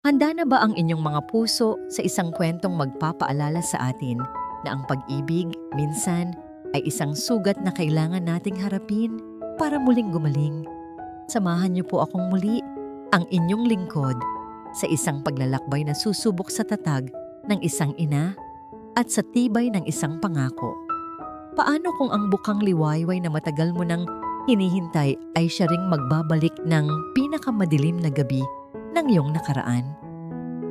Handa na ba ang inyong mga puso sa isang kwentong magpapaalala sa atin na ang pag-ibig minsan ay isang sugat na kailangan nating harapin para muling gumaling? Samahan niyo po akong muli, ang inyong lingkod, sa isang paglalakbay na susubok sa tatag ng isang ina at sa tibay ng isang pangako. Paano kung ang bukang liwayway na matagal mo nang hinihintay ay siya ring magbabalik ng pinakamadilim na gabi ng iyong nakaraan?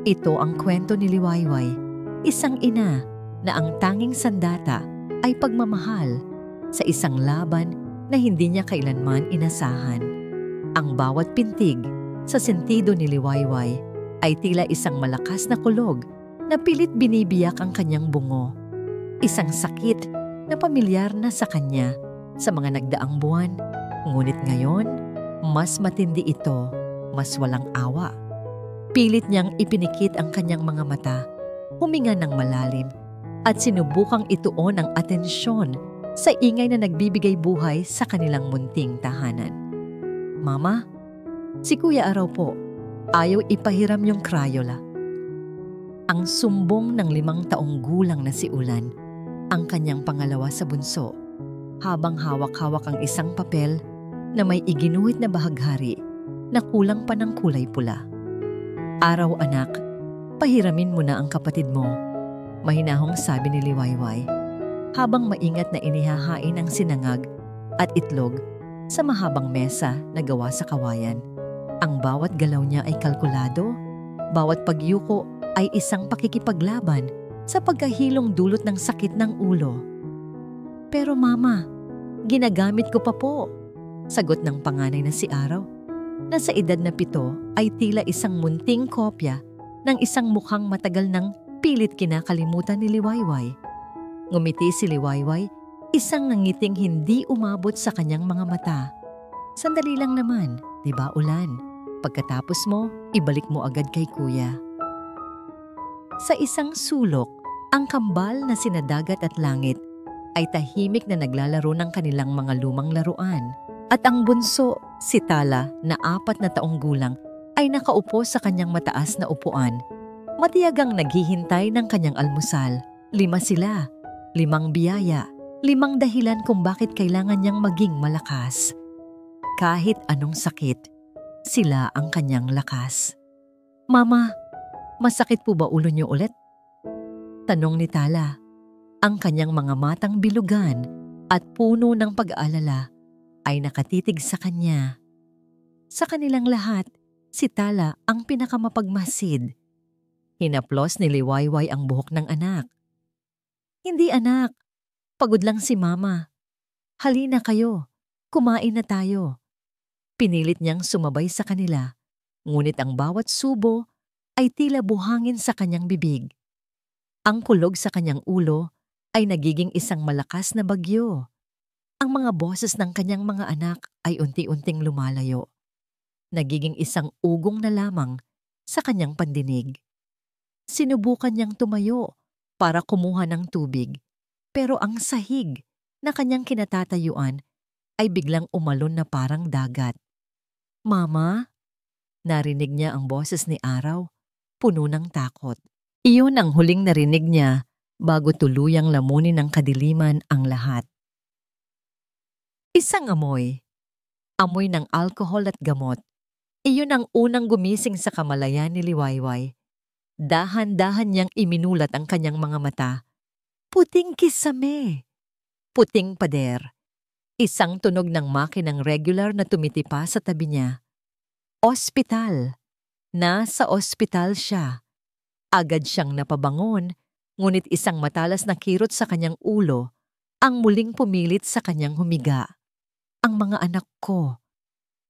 Ito ang kwento ni Liwayway, isang ina na ang tanging sandata ay pagmamahal sa isang laban na hindi niya kailanman inasahan. Ang bawat pintig sa sentido ni Liwayway ay tila isang malakas na kulog na pilit binibiyak ang kanyang bungo. Isang sakit na pamilyar na sa kanya sa mga nagdaang buwan, ngunit ngayon, mas matindi ito, mas walang awa. Pilit niyang ipinikit ang kanyang mga mata, huminga ng malalim, at sinubukang ituon ang atensyon sa ingay na nagbibigay buhay sa kanilang munting tahanan. Mama, si Kuya Araw po, ayaw ipahiram yung Crayola. Ang sumbong ng 5 taong gulang na si Ulan, ang kanyang pangalawa sa bunso, habang hawak-hawak ang isang papel na may iginuhit na bahaghari na kulang pa ng kulay pula. Araw anak, pahiramin mo na ang kapatid mo, mahinahong sabi ni Liwayway, habang maingat na inihahain ang sinangag at itlog sa mahabang mesa na gawa sa kawayan. Ang bawat galaw niya ay kalkulado, bawat pagyuko ay isang pakikipaglaban sa pagkahilong dulot ng sakit ng ulo. Pero mama, ginagamit ko pa po, sagot ng panganay na si Araw, na sa edad na 7 ay tila isang munting kopya ng isang mukhang matagal ng pilit kinakalimutan ni Liwayway. Ngumiti si Liwayway, isang ngiting hindi umabot sa kanyang mga mata. Sandali lang naman, di ba Ulan? Pagkatapos mo, ibalik mo agad kay Kuya. Sa isang sulok, ang kambal na sina dagat at langit ay tahimik na naglalaro ng kanilang mga lumang laruan. At ang bunso, si Tala, na 4 na taong gulang, ay nakaupo sa kanyang mataas na upuan. Matiyagang naghihintay ng kanyang almusal. 5 sila, 5 biyaya, 5 dahilan kung bakit kailangan niyang maging malakas. Kahit anong sakit, sila ang kanyang lakas. Mama, masakit po ba ulo niyo ulit? Tanong ni Tala. Ang kanyang mga matang bilugan at puno ng pag-aalala ay nakatitig sa kanya. Sa kanilang lahat, si Tala ang pinakamapagmasid. Hinaplos ni Liwayway ang buhok ng anak. Hindi anak, pagod lang si Mama. Halina kayo, kumain na tayo. Pinilit niyang sumabay sa kanila, ngunit ang bawat subo ay tila buhangin sa kanyang bibig. Ang kulog sa kanyang ulo ay nagiging isang malakas na bagyo. Ang mga boses ng kanyang mga anak ay unti-unting lumalayo. Nagiging isang ugong na lamang sa kanyang pandinig. Sinubukan niyang tumayo para kumuha ng tubig, pero ang sahig na kanyang kinatatayuan ay biglang umalon na parang dagat. Mama, narinig niya ang boses ni Araw, puno ng takot. Iyon ang huling narinig niya bago tuluyang lamunin ng kadiliman ang lahat. Isang amoy. Amoy ng alkohol at gamot. Iyon ang unang gumising sa kamalayan ni Liwayway. Dahan-dahan niyang iminulat ang kanyang mga mata. Puting kisame. Puting pader. Isang tunog ng makinang regular na tumitipa sa tabi niya. Ospital. Nasa ospital siya. Agad siyang napabangon, ngunit isang matalas na kirot sa kanyang ulo ang muling pumilit sa kanyang humiga. Ang mga anak ko.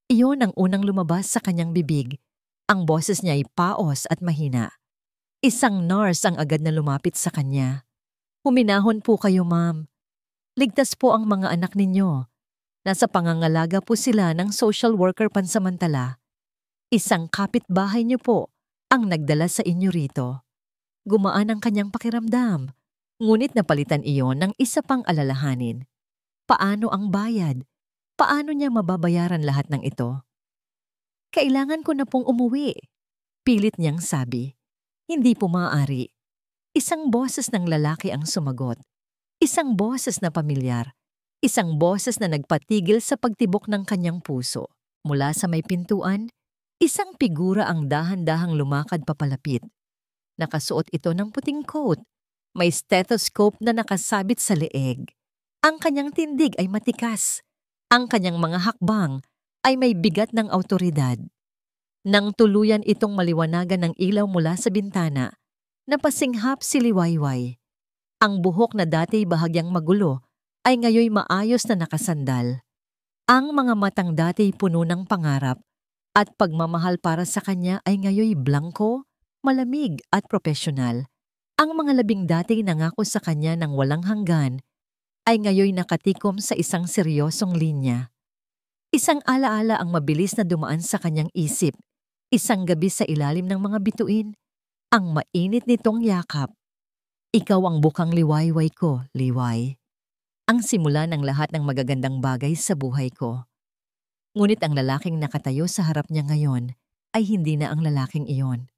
Iyon ang unang lumabas sa kanyang bibig. Ang boses niya ay paos at mahina. Isang nurse ang agad na lumapit sa kanya. Huminahon po kayo, ma'am. Ligtas po ang mga anak ninyo. Nasa pangangalaga po sila ng social worker pansamantala. Isang kapitbahay niyo po ang nagdala sa inyo rito. Gumaan ang kanyang pakiramdam, ngunit napalitan iyon ng isa pang alalahanin. Paano ang bayad? Paano niya mababayaran lahat ng ito? Kailangan ko na pong umuwi. Pilit niyang sabi, "Hindi po maaari." Isang boses ng lalaki ang sumagot. Isang boses na pamilyar. Isang boses na nagpatigil sa pagtibok ng kanyang puso. Mula sa may pintuan, isang figura ang dahan-dahang lumakad papalapit. Nakasuot ito ng puting coat. May stethoscope na nakasabit sa leeg. Ang kanyang tindig ay matikas. Ang kanyang mga hakbang ay may bigat ng awtoridad. Nang tuluyan itong maliwanagan ng ilaw mula sa bintana, napasinghap si Liwayway. Ang buhok na dati bahagyang magulo ay ngayoy maayos na nakasandal. Ang mga matang dati puno ng pangarap at pagmamahal para sa kanya ay ngayoy blangko, malamig at propesyonal. Ang mga labing dati nangako sa kanya ng walang hanggan ay ngayoy nakatikom sa isang seryosong linya. Isang alaala ang mabilis na dumaan sa kanyang isip. Isang gabi sa ilalim ng mga bituin, ang mainit nitong yakap. Ikaw ang bukang liwayway ko, Liway. Ang simula ng lahat ng magagandang bagay sa buhay ko. Ngunit ang lalaking nakatayo sa harap niya ngayon ay hindi na ang lalaking iyon.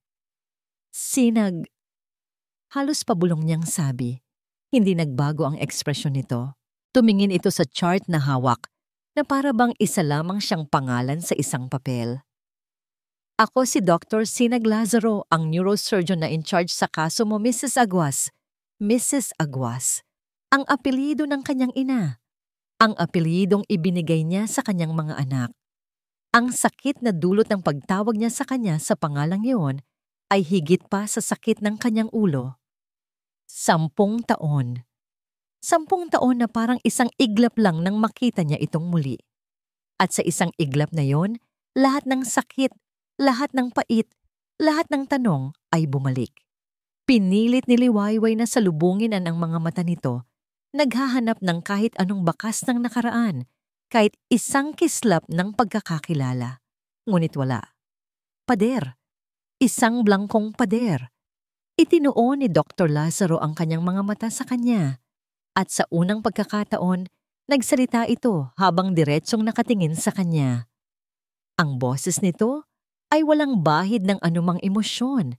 Sinag. Halos pabulong niyang sabi. Hindi nagbago ang ekspresyon nito. Tumingin ito sa chart na hawak na para bang isa lamang siyang pangalan sa isang papel. Ako si Dr. Sinag Lazaro, ang neurosurgeon na in charge sa kaso mo, Mrs. Aguas. Mrs. Aguas. Ang apelyido ng kanyang ina. Ang apelyidong ibinigay niya sa kanyang mga anak. Ang sakit na dulot ng pagtawag niya sa kanya sa pangalang iyon ay higit pa sa sakit ng kanyang ulo. 10 taon. 10 taon na parang isang iglap lang nang makita niya itong muli. At sa isang iglap na yon, lahat ng sakit, lahat ng pait, lahat ng tanong ay bumalik. Pinilit ni Liwayway na salubungin ang mga mata nito, naghahanap ng kahit anong bakas ng nakaraan, kahit isang kislap ng pagkakakilala. Ngunit wala. Pader. Isang blangkong pader. Itinuon ni Dr. Lazaro ang kanyang mga mata sa kanya. At sa unang pagkakataon, nagsalita ito habang diretsong nakatingin sa kanya. Ang boses nito ay walang bahid ng anumang emosyon.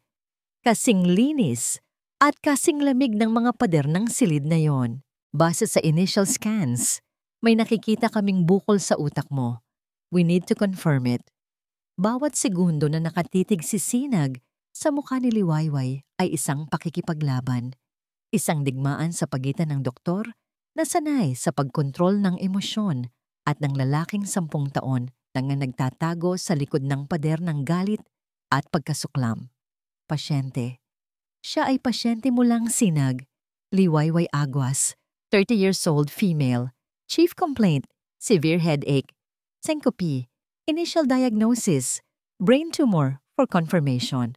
Kasing linis at kasing lamig ng mga pader ng silid na yon. Base sa initial scans, may nakikita kaming bukol sa utak mo. We need to confirm it. Bawat segundo na nakatitig si Sinag sa mukha ni Liwayway ay isang pakikipaglaban. Isang digmaan sa pagitan ng doktor na sanay sa pagkontrol ng emosyon at ng lalaking 10 taon na nagtatago sa likod ng pader ng galit at pagkasuklam. Pasyente. Siya ay pasyente mo lang, Sinag. Liwayway Aguas, 30 years old, female. Chief complaint, severe headache. Syncope. Initial diagnosis, brain tumor for confirmation.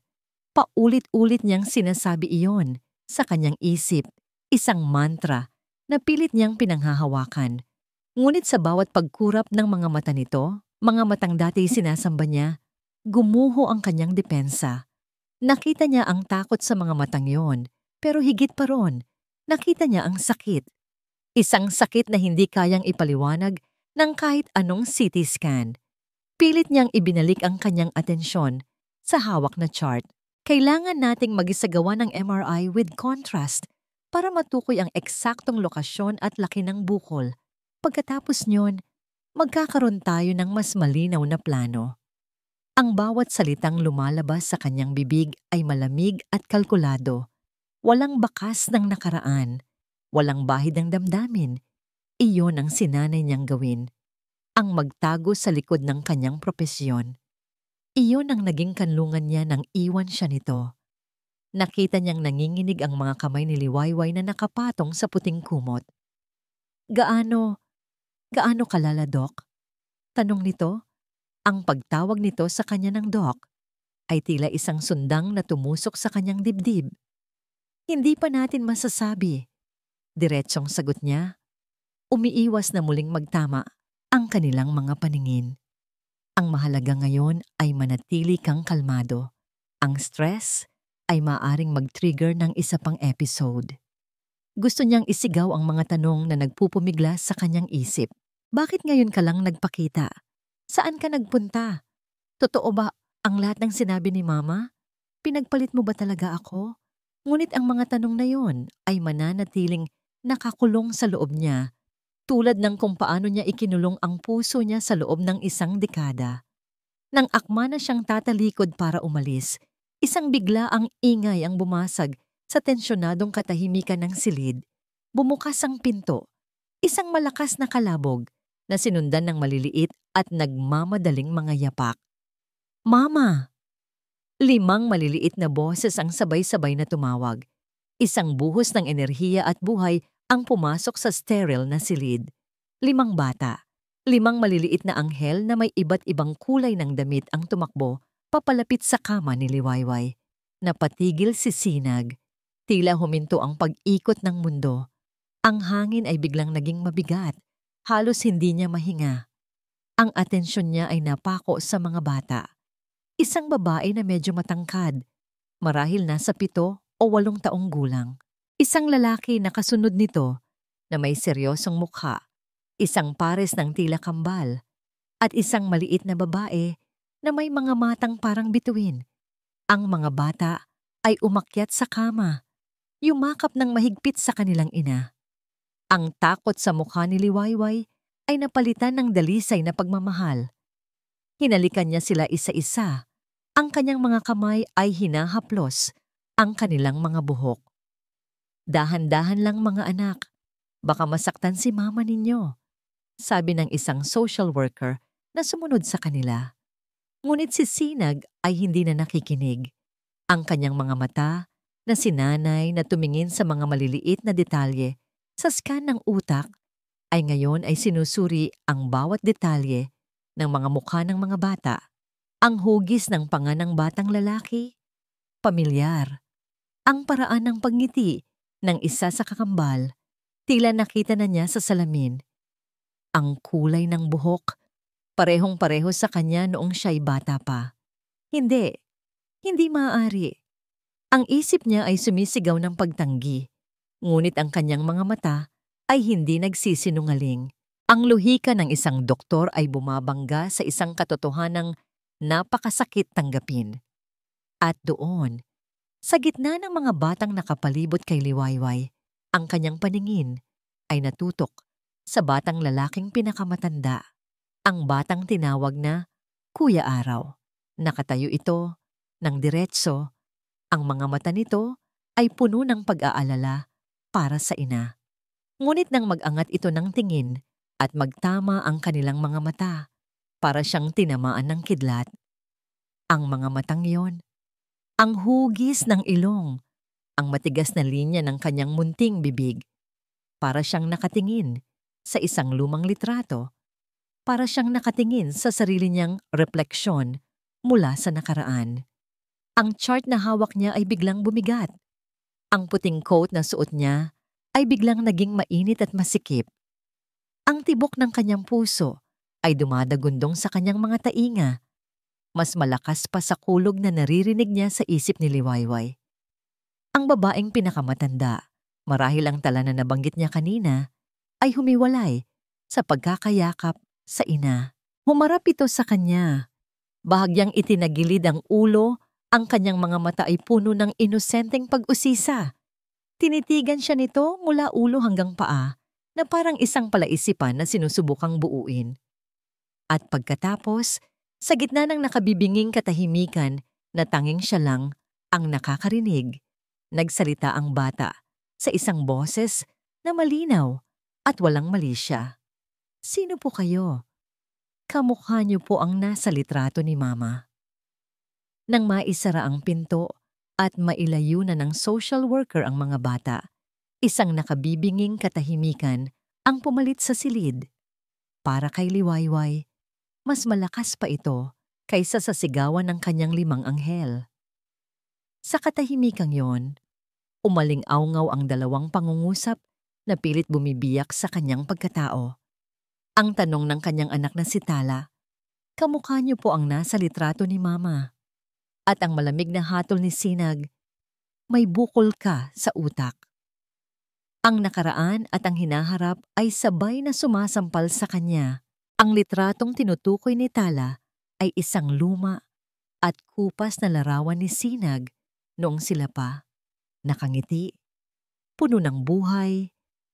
Paulit-ulit niyang sinasabi iyon sa kanyang isip, isang mantra na pilit niyang pinanghahawakan. Ngunit sa bawat pagkurap ng mga mata nito, mga matang dati sinasamba niya, gumuho ang kanyang depensa. Nakita niya ang takot sa mga matang yon, pero higit pa ron, nakita niya ang sakit. Isang sakit na hindi kayang ipaliwanag ng kahit anong CT scan. Pilit niyang ibinalik ang kanyang atensyon sa hawak na chart. Kailangan nating magisagawa ng MRI with contrast para matukoy ang eksaktong lokasyon at laki ng bukol. Pagkatapos niyon, magkakaroon tayo ng mas malinaw na plano. Ang bawat salitang lumalabas sa kanyang bibig ay malamig at kalkulado. Walang bakas ng nakaraan. Walang bahid ng damdamin. Iyon ang sinanay niyang gawin. Ang magtago sa likod ng kanyang propesyon. Iyon ang naging kanlungan niya nang iwan siya nito. Nakita niyang nanginginig ang mga kamay ni Liwayway na nakapatong sa puting kumot. Gaano kalala, Dok? Tanong nito. Ang pagtawag nito sa kanya ng Dok ay tila isang sundang na tumusok sa kanyang dibdib. Hindi pa natin masasabi. Diretsong sagot niya. Umiiwas na muling magtama ang kanilang mga paningin. Ang mahalaga ngayon ay manatili kang kalmado. Ang stress ay maaring mag-trigger ng isa pang episode. Gusto niyang isigaw ang mga tanong na nagpupumigla sa kanyang isip. Bakit ngayon ka lang nagpakita? Saan ka nagpunta? Totoo ba ang lahat ng sinabi ni Mama? pinagpalit mo ba talaga ako? Ngunit ang mga tanong na yon ay mananatiling nakakulong sa loob niya, tulad ng kung paano niya ikinulong ang puso niya sa loob ng isang dekada. Nang akma na siyang tatalikod para umalis, isang bigla ang ingay ang bumasag sa tensyonadong katahimikan ng silid. Bumukas ang pinto, isang malakas na kalabog na sinundan ng maliliit at nagmamadaling mga yapak. "Mama!" 5 maliliit na boses ang sabay-sabay na tumawag. Isang buhos ng enerhiya at buhay ang pumasok sa sterile na silid. 5 bata, 5 maliliit na anghel na may iba't ibang kulay ng damit ang tumakbo papalapit sa kama ni Liwayway. Napatigil si Sinag. Tila huminto ang pag-ikot ng mundo. Ang hangin ay biglang naging mabigat. Halos hindi niya mahinga. Ang atensyon niya ay napako sa mga bata. Isang babae na medyo matangkad, marahil nasa 7 o 8 taong gulang. Isang lalaki na kasunod nito na may seryosong mukha, isang pares ng tila kambal, at isang maliit na babae na may mga matang parang bituin. Ang mga bata ay umakyat sa kama, yumakap ng mahigpit sa kanilang ina. Ang takot sa mukha ni Liwayway ay napalitan ng dalisay na pagmamahal. Hinalikan niya sila isa-isa. Ang kanyang mga kamay ay hinahaplos ang kanilang mga buhok. "Dahan-dahan lang mga anak, baka masaktan si mama ninyo," sabi ng isang social worker na sumunod sa kanila. Ngunit si Sinag ay hindi na nakikinig. Ang kanyang mga mata na sinanay na tumingin sa mga maliliit na detalye sa scan ng utak ay ngayon ay sinusuri ang bawat detalye ng mga mukha ng mga bata. Ang hugis ng panga ng batang lalaki, pamilyar. Ang paraan ng pagngiti ng isa sa kakambal, tila nakita na niya sa salamin. Ang kulay ng buhok, parehong-pareho sa kanya noong siya'y bata pa. Hindi maaari. Ang isip niya ay sumisigaw ng pagtanggi, ngunit ang kanyang mga mata ay hindi nagsisinungaling. Ang luhika ng isang doktor ay bumabangga sa isang katotohanang napakasakit tanggapin. At doon, sa gitna ng mga batang nakapalibot kay Liwayway, ang kanyang paningin ay natutok sa batang lalaking pinakamatanda. Ang batang tinawag na Kuya Araw. Nakatayo ito ng diretso. Ang mga mata nito ay puno ng pag-aalala para sa ina. Ngunit nang mag-angat ito ng tingin at magtama ang kanilang mga mata, para siyang tinamaan ng kidlat. Ang mga matang yon, ang hugis ng ilong, ang matigas na linya ng kanyang munting bibig. Para siyang nakatingin sa isang lumang litrato. Para siyang nakatingin sa sarili niyang refleksyon mula sa nakaraan. Ang chart na hawak niya ay biglang bumigat. Ang puting coat na suot niya ay biglang naging mainit at masikip. Ang tibok ng kanyang puso ay dumadagundong sa kanyang mga tainga. Mas malakas pa sa kulog na naririnig niya sa isip ni Liwayway. Ang babaeng pinakamatanda, marahil ang tala na nabanggit niya kanina, ay humiwalay sa pagkakayakap sa ina. Humarap ito sa kanya. Bahagyang itinagilid ang ulo, ang kanyang mga mata ay puno ng inosenteng pag-usisa. Tinitigan siya nito mula ulo hanggang paa na parang isang palaisipan na sinusubukang buuin. At pagkatapos, sa gitna ng nakabibinging katahimikan na tanging siya lang ang nakakarinig, nagsalita ang bata sa isang boses na malinaw at walang mali siya. "Sino po kayo? Kamukha niyo po ang nasa litrato ni Mama." Nang maisara ang pinto at mailayo na ng social worker ang mga bata, isang nakabibinging katahimikan ang pumalit sa silid. Para kay Liwayway, mas malakas pa ito kaysa sa sigawan ng kanyang 5 anghel. Sa katahimikang yon, umaling-awngaw ang 2 pangungusap na pilit bumibiyak sa kanyang pagkatao. Ang tanong ng kanyang anak na si Tala, "Kamukha niyo po ang nasa litrato ni Mama." At ang malamig na hatol ni Sinag, "May bukol ka sa utak." Ang nakaraan at ang hinaharap ay sabay na sumasampal sa kanya. Ang litratong tinutukoy ni Tala ay isang luma at kupas na larawan ni Sinag noong sila pa, nakangiti, puno ng buhay,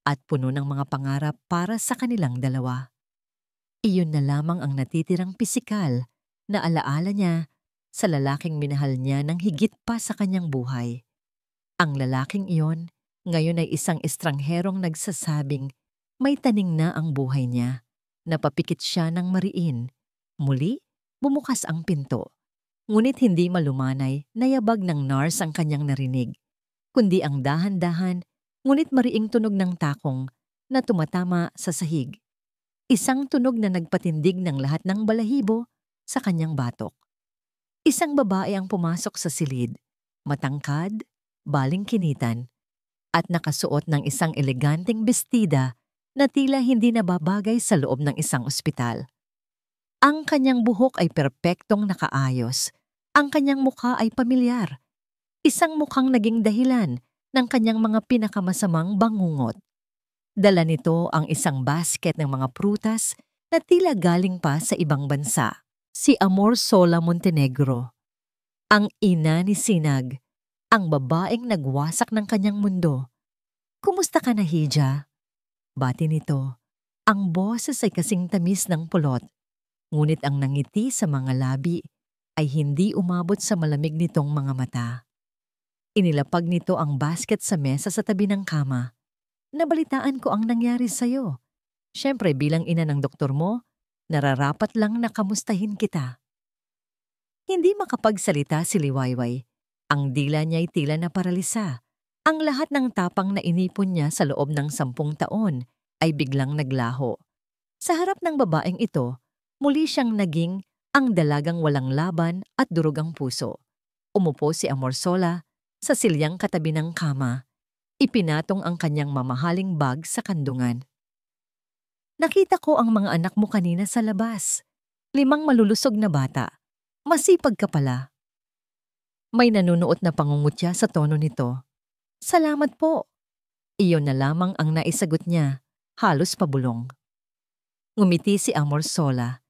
at puno ng mga pangarap para sa kanilang dalawa. Iyon na lamang ang natitirang pisikal na alaala niya sa lalaking minahal niya ng higit pa sa kanyang buhay. Ang lalaking iyon ngayon ay isang estrangherong nagsasabing may taning na ang buhay niya. Napapikit siya ng mariin. Muli, bumukas ang pinto. Ngunit hindi malumanay na yabag ng nurse ang kanyang narinig, kundi ang dahan-dahan ngunit mariing tunog ng takong na tumatama sa sahig. Isang tunog na nagpatindig ng lahat ng balahibo sa kanyang batok. Isang babae ang pumasok sa silid, matangkad, balingkinitan, at nakasuot ng isang eleganteng bestida na tila hindi nababagay sa loob ng isang ospital. Ang kanyang buhok ay perpektong nakaayos. Ang kanyang mukha ay pamilyar. Isang mukhang naging dahilan ng kanyang mga pinakamasamang bangungot. Dala nito ang isang basket ng mga prutas na tila galing pa sa ibang bansa. Si Amor Sola Montenegro, ang ina ni Sinag, ang babaeng nagwasak ng kanyang mundo. "Kumusta ka na, Hija?" Bati nito. Ang boses ay kasing tamis ng pulot, ngunit ang nangiti sa mga labi ay hindi umabot sa malamig nitong mga mata. Inilapag nito ang basket sa mesa sa tabi ng kama. "Nabalitaan ko ang nangyari sa'yo. Siyempre bilang ina ng doktor mo, nararapat lang na kamustahin kita." Hindi makapagsalita si Liwayway. Ang dila niya'y tila na paralisa. Ang lahat ng tapang na inipon niya sa loob ng 10 taon ay biglang naglaho. Sa harap ng babaeng ito, muli siyang naging ang dalagang walang laban at durog ang puso. Umupo si Amor Sola sa silyang katabi ng kama. Ipinatong ang kanyang mamahaling bag sa kandungan. "Nakita ko ang mga anak mo kanina sa labas. 5 malulusog na bata. Masipag ka pala." May nanunuot na pangungutya sa tono nito. "Salamat po." Iyon na lamang ang naisagot niya, halos pabulong. Ngumiti si Amor Sola,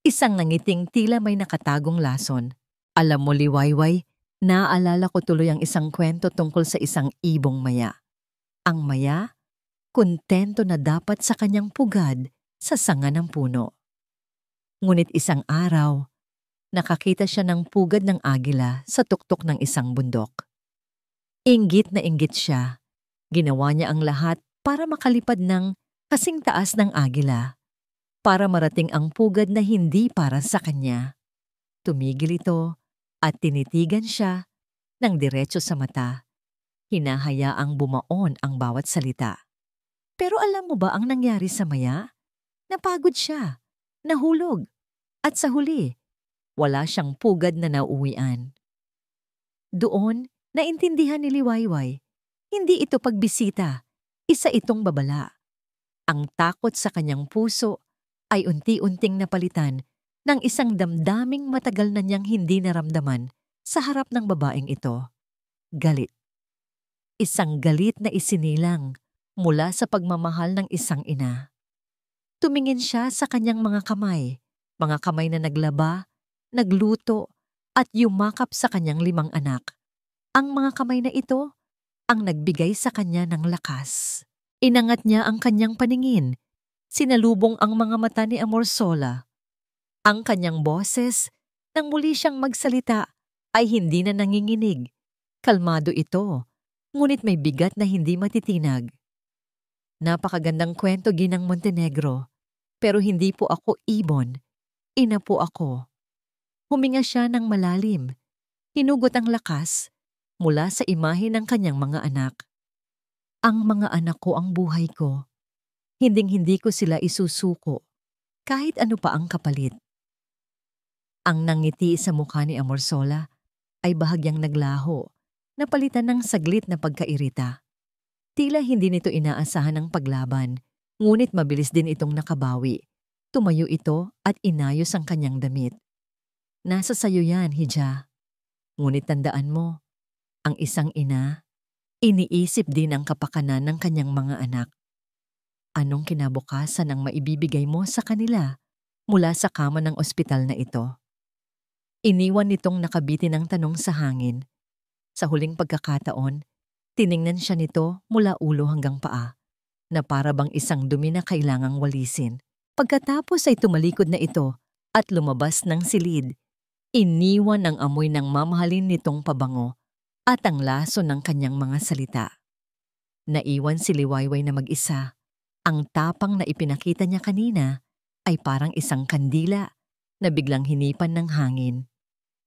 isang nangiting tila may nakatagong lason. "Alam mo, Liwayway, naaalala ko tuloy ang isang kwento tungkol sa isang ibong maya. Ang maya, kontento na dapat sa kanyang pugad sa sanga ng puno. Ngunit isang araw, nakakita siya ng pugad ng agila sa tuktok ng isang bundok. Inggit na inggit siya. Ginawa niya ang lahat para makalipad ng kasing taas ng agila, para marating ang pugad na hindi para sa kanya. Tumigil ito at tinitigan siya ng diretso sa mata. Hinahayaang bumaon ang bawat salita. Pero alam mo ba ang nangyari sa maya? Napagod siya, nahulog, at sa huli, wala siyang pugad na nauuwian. Doon, naintindihan ni Liwayway, hindi ito pagbisita, isa itong babala. Ang takot sa kanyang puso ay unti-unting napalitan ng isang damdaming matagal na niyang hindi naramdaman sa harap ng babaeng ito. Galit. Isang galit na isinilang mula sa pagmamahal ng isang ina. Tumingin siya sa kanyang mga kamay na naglaba, nagluto, at yumakap sa kanyang 5 anak. Ang mga kamay na ito ang nagbigay sa kanya ng lakas. Inangat niya ang kanyang paningin. Sinalubong ang mga mata ni Amor Sola. Ang kanyang boses, nang muli siyang magsalita, ay hindi na nanginginig. Kalmado ito, ngunit may bigat na hindi matitinag. "Napakagandang kwento, Ginang Montenegro, pero hindi po ako ibon. Ina po ako." Huminga siya ng malalim. Hinugot ang lakas mula sa imahe ng kanyang mga anak. "Ang mga anak ko ang buhay ko. Hinding-hindi ko sila isusuko, kahit ano pa ang kapalit." Ang nangiti sa mukha ni Amor Sola ay bahagyang naglaho, napalitan ng saglit na pagkairita. Tila hindi nito inaasahan ang paglaban, ngunit mabilis din itong nakabawi. Tumayo ito at inayos ang kanyang damit. "Nasa sayo yan, Hija. Ngunit tandaan mo, ang isang ina, iniisip din ang kapakanan ng kanyang mga anak. Anong kinabukasan ang maibibigay mo sa kanila mula sa kama ng ospital na ito?" Iniwan nitong nakabitin ng tanong sa hangin. Sa huling pagkakataon, tiningnan siya nito mula ulo hanggang paa, na para bang isang dumi na kailangang walisin. Pagkatapos ay tumalikod na ito at lumabas ng silid. Iniwan ng amoy ng mamahalin nitong pabango at ang laso ng kanyang mga salita. Naiwan si Liwayway na mag-isa. Ang tapang na ipinakita niya kanina ay parang isang kandila na biglang hinipan ng hangin.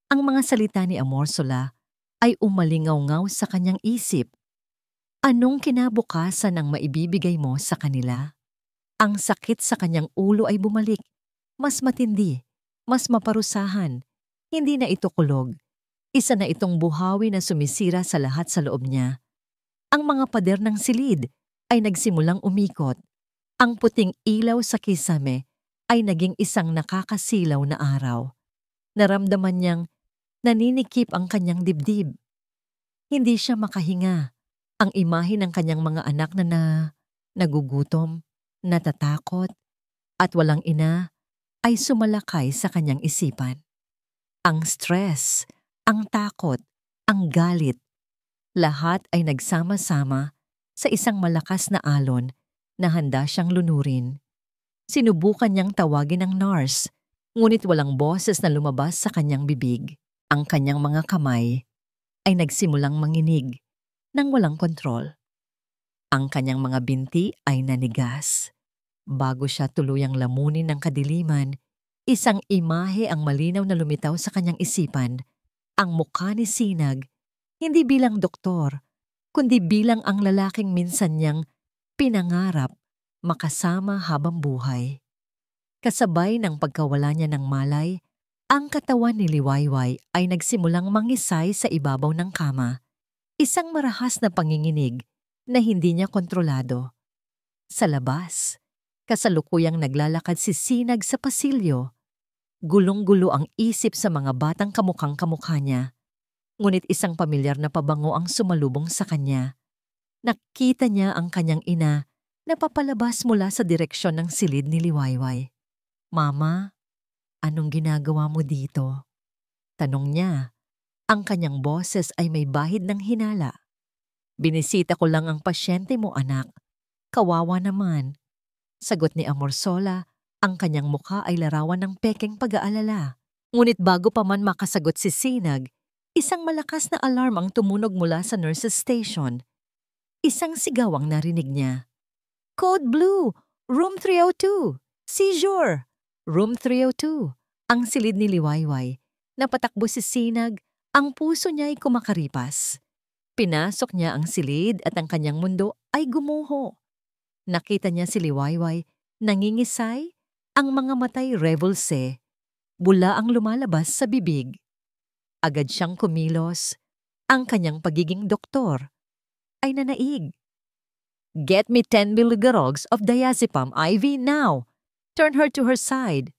Ang mga salita ni Amorsola ay umalingaw-ngaw sa kanyang isip. Anong kinabukasan ang maibibigay mo sa kanila? Ang sakit sa kanyang ulo ay bumalik. Mas matindi, mas maparusahan. Hindi na ito kulog. Isa na itong buhawi na sumisira sa lahat sa loob niya. Ang mga pader ng silid ay nagsimulang umikot. Ang puting ilaw sa kisame ay naging isang nakakasilaw na araw. Naramdaman niyang naninikip ang kanyang dibdib. Hindi siya makahinga. Ang imahe ng kanyang mga anak na nagugutom, natatakot, at walang ina ay sumalakay sa kanyang isipan. Ang stress, ang takot, ang galit, lahat ay nagsama-sama sa isang malakas na alon na handa siyang lunurin. Sinubukan niyang tawagin ang nurse, ngunit walang boses na lumabas sa kanyang bibig. Ang kanyang mga kamay ay nagsimulang manginig nang walang kontrol. Ang kanyang mga binti ay nanigas. Bago siya tuluyang lamunin ng kadiliman, isang imahe ang malinaw na lumitaw sa kanyang isipan. Ang mukha ni Sinag, hindi bilang doktor, kundi bilang ang lalaking minsan niyang pinangarap makasama habang buhay. Kasabay ng pagkawala niya ng malay, ang katawan ni Liwayway ay nagsimulang mangisay sa ibabaw ng kama. Isang marahas na panginginig na hindi niya kontrolado. Sa labas, kasalukuyang naglalakad si Sinag sa pasilyo. Gulong-gulo ang isip sa mga batang kamukhang kamukha niya. Ngunit isang pamilyar na pabango ang sumalubong sa kanya. Nakita niya ang kanyang ina na papalabas mula sa direksyon ng silid ni Liwayway. "Mama, anong ginagawa mo dito?" Tanong niya. Ang kanyang boses ay may bahid ng hinala. "Binisita ko lang ang pasyente mo, anak. Kawawa naman." Sagot ni Amorsola. Ang kanyang mukha ay larawan ng pekeng pag-aalala. Ngunit bago pa man makasagot si Sinag, isang malakas na alarm ang tumunog mula sa nurse's station. Isang sigaw ang narinig niya. "Code Blue! Room 302! Seizure! Room 302!" Ang silid ni Liwayway. Napatakbo si Sinag, ang puso niya ay kumakaripas. Pinasok niya ang silid at ang kanyang mundo ay gumuho. Nakita niya si Liwayway, nangingisay, ang mga matay revulse, bula ang lumalabas sa bibig. Agad siyang kumilos. Ang kanyang pagiging doktor ay nanaig. "Get me 10 milligrams of diazepam IV now. Turn her to her side."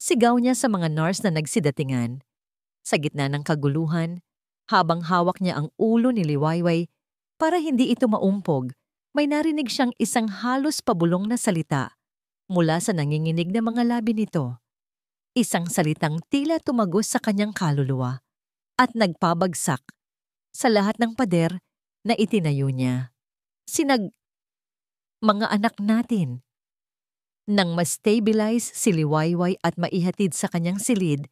Sigaw niya sa mga nurse na nagsidatingan. Sa gitna ng kaguluhan, habang hawak niya ang ulo ni Liwayway para hindi ito maumpog, may narinig siyang isang halos pabulong na salita mula sa nanginginig na mga labi nito. Isang salitang tila tumagos sa kanyang kaluluwa at nagpabagsak sa lahat ng pader na itinayo niya. "Mga anak natin." Nang ma-stabilize si Liwayway at maihatid sa kanyang silid,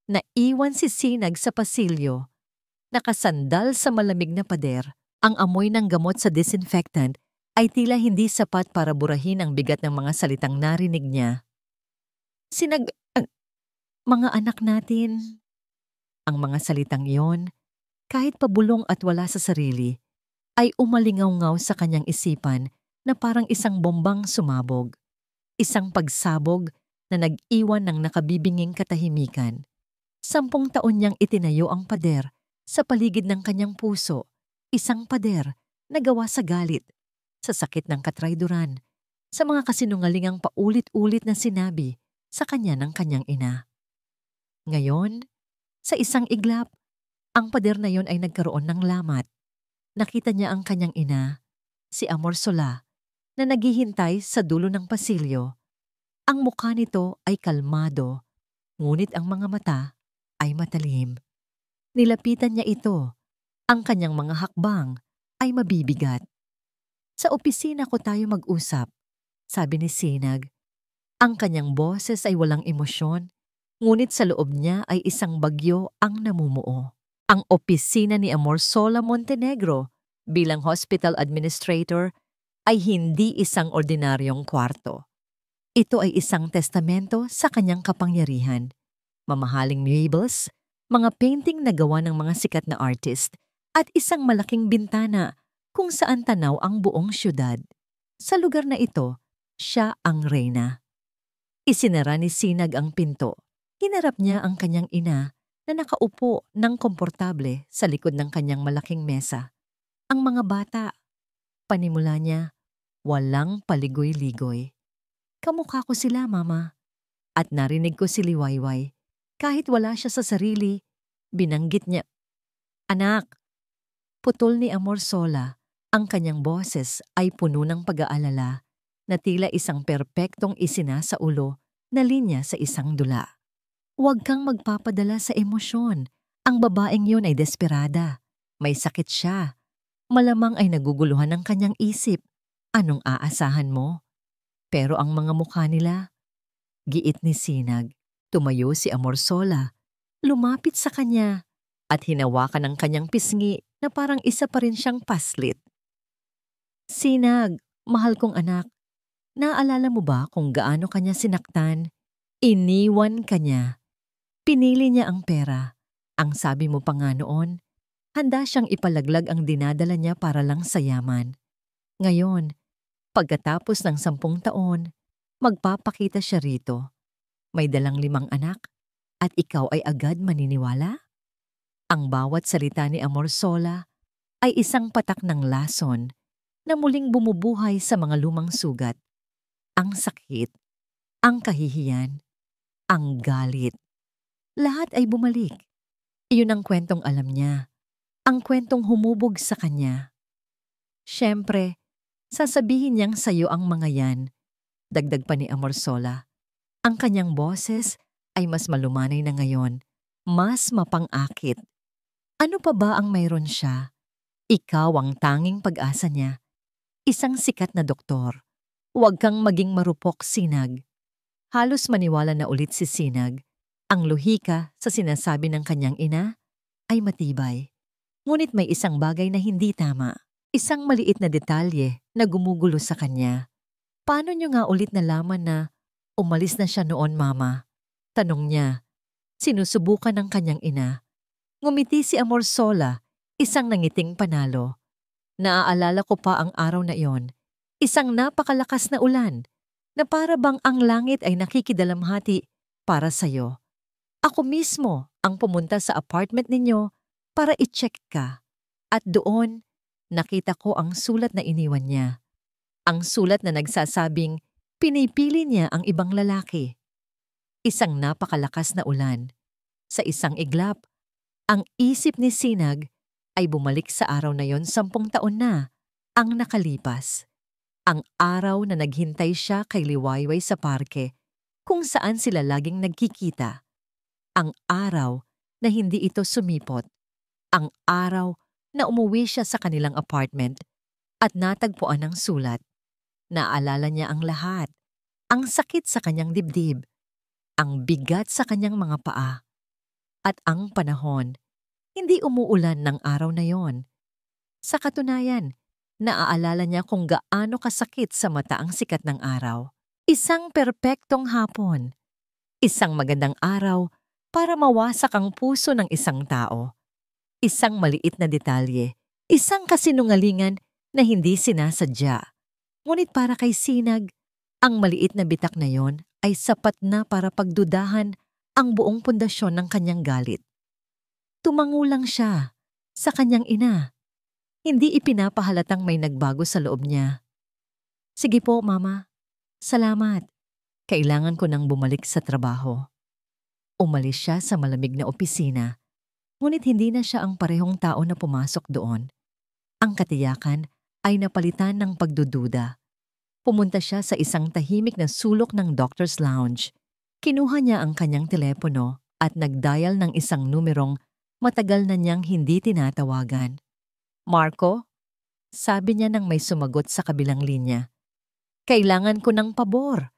naiwan si Sinag sa pasilyo. Nakasandal sa malamig na pader, ang amoy ng gamot sa disinfectant ay tila hindi sapat para burahin ang bigat ng mga salitang narinig niya. "Mga anak natin." Ang mga salitang iyon, kahit pabulong at wala sa sarili, ay umalingaw-ngaw sa kanyang isipan na parang isang bombang sumabog. Isang pagsabog na nag-iwan ng nakabibinging katahimikan. 10 taon niyang itinayo ang pader sa paligid ng kanyang puso. Isang pader na gawa sa galit, sa sakit ng katrayduran, sa mga kasinungalingang paulit-ulit na sinabi sa kanya ng kanyang ina. Ngayon, sa isang iglap, ang pader na yon ay nagkaroon ng lamat. Nakita niya ang kanyang ina, si Amorsola, na naghihintay sa dulo ng pasilyo. Ang mukha nito ay kalmado, ngunit ang mga mata ay matalim. Nilapitan niya ito Ang kanyang mga hakbang ay mabibigat. Sa opisina ko tayo mag-usap, sabi ni Sinag. Ang kanyang boses ay walang emosyon, ngunit sa loob niya ay isang bagyo ang namumuo. Ang opisina ni Amorsola Montenegro bilang hospital administrator ay hindi isang ordinaryong kwarto. Ito ay isang testamento sa kanyang kapangyarihan. Mamahaling murals, mga painting na gawa ng mga sikat na artist, at isang malaking bintana kung saan tanaw ang buong syudad. Sa lugar na ito, siya ang reyna. Isinara ni Sinag ang pinto. Hinarap niya ang kanyang ina na nakaupo ng komportable sa likod ng kanyang malaking mesa. Ang mga bata, panimula niya, walang paligoy-ligoy. Kamukha ko sila, Mama. At narinig ko si Liwayway. Kahit wala siya sa sarili, binanggit niya, "Anak!" Putol ni Amorsola, ang kanyang boses ay puno ng pag-aalala na tila isang perpektong isina sa ulo na linya sa isang dula. Huwag kang magpapadala sa emosyon. Ang babaeng yun ay desperada. May sakit siya. Malamang ay naguguluhan ang kanyang isip. Anong aasahan mo? Pero ang mga mukha nila, giit ni Sinag. Tumayo si Amorsola, lumapit sa kanya at hinawakan ang kanyang pisngi na parang isa pa rin siyang paslit. Sinag, mahal kong anak, naalala mo ba kung gaano kanya sinaktan? Iniwan kanya. Pinili niya ang pera. Ang sabi mo pa nga noon, handa siyang ipalaglag ang dinadala niya para lang sa yaman. Ngayon, pagkatapos ng 10 taon, magpapakita siya rito. May dalang 5 anak at ikaw ay agad maniniwala? Ang bawat salita ni Amorsola ay isang patak ng lason na muling bumubuhay sa mga lumang sugat. Ang sakit, ang kahihiyan, ang galit. Lahat ay bumalik. Iyon ang kwentong alam niya, ang kwentong humubog sa kanya. Siyempre, sasabihin niyang sayo ang mga yan, dagdag pa ni Amorsola. Ang kanyang boses ay mas malumanay na ngayon, mas mapang-akit. Ano pa ba ang mayroon siya? Ikaw ang tanging pag-asa niya. Isang sikat na doktor. Huwag kang maging marupok, Sinag. Halos maniwala na ulit si Sinag. Ang lohika sa sinasabi ng kanyang ina ay matibay. Ngunit may isang bagay na hindi tama. Isang maliit na detalye na gumugulo sa kanya. Paano niyo nga ulit nalaman na umalis na siya noon, Mama? Tanong niya. Sinusubukan ng kanyang ina. Ngumiti si Amorsola, isang nangiting panalo. Naaalala ko pa ang araw na iyon. Isang napakalakas na ulan na para bang ang langit ay nakikidalamhati para sa'yo. Ako mismo ang pumunta sa apartment ninyo para i-check ka. At doon, nakita ko ang sulat na iniwan niya. Ang sulat na nagsasabing pinipili niya ang ibang lalaki. Isang napakalakas na ulan. Sa isang iglap, ang isip ni Sinag ay bumalik sa araw na yon 10 taon na ang nakalipas. Ang araw na naghintay siya kay Liwayway sa parke kung saan sila laging nagkikita. Ang araw na hindi ito sumipot. Ang araw na umuwi siya sa kanilang apartment at natagpuan ang sulat. Naalala niya ang lahat. Ang sakit sa kanyang dibdib, ang bigat sa kanyang mga paa, at ang panahon. Hindi umuulan ng araw na yon. Sa katunayan, naaalala niya kung gaano kasakit sa mata ang sikat ng araw. Isang perpektong hapon. Isang magandang araw para mawasak ang puso ng isang tao. Isang maliit na detalye. Isang kasinungalingan na hindi sinasadya. Ngunit para kay Sinag, ang maliit na bitak na yon ay sapat na para pagdudahan ang buong pundasyon ng kanyang galit. Tumango lang siya sa kanyang ina. Hindi ipinapahalatang may nagbago sa loob niya. Sige po, Mama. Salamat. Kailangan ko nang bumalik sa trabaho. Umalis siya sa malamig na opisina, ngunit hindi na siya ang parehong tao na pumasok doon. Ang katiyakan ay napalitan ng pagdududa. Pumunta siya sa isang tahimik na sulok ng doctor's lounge. Kinuha niya ang kanyang telepono at nag-dial ng isang numerong Matagal na niyang hindi tinatawagan. Marco? Sabi niya nang may sumagot sa kabilang linya. Kailangan ko ng pabor.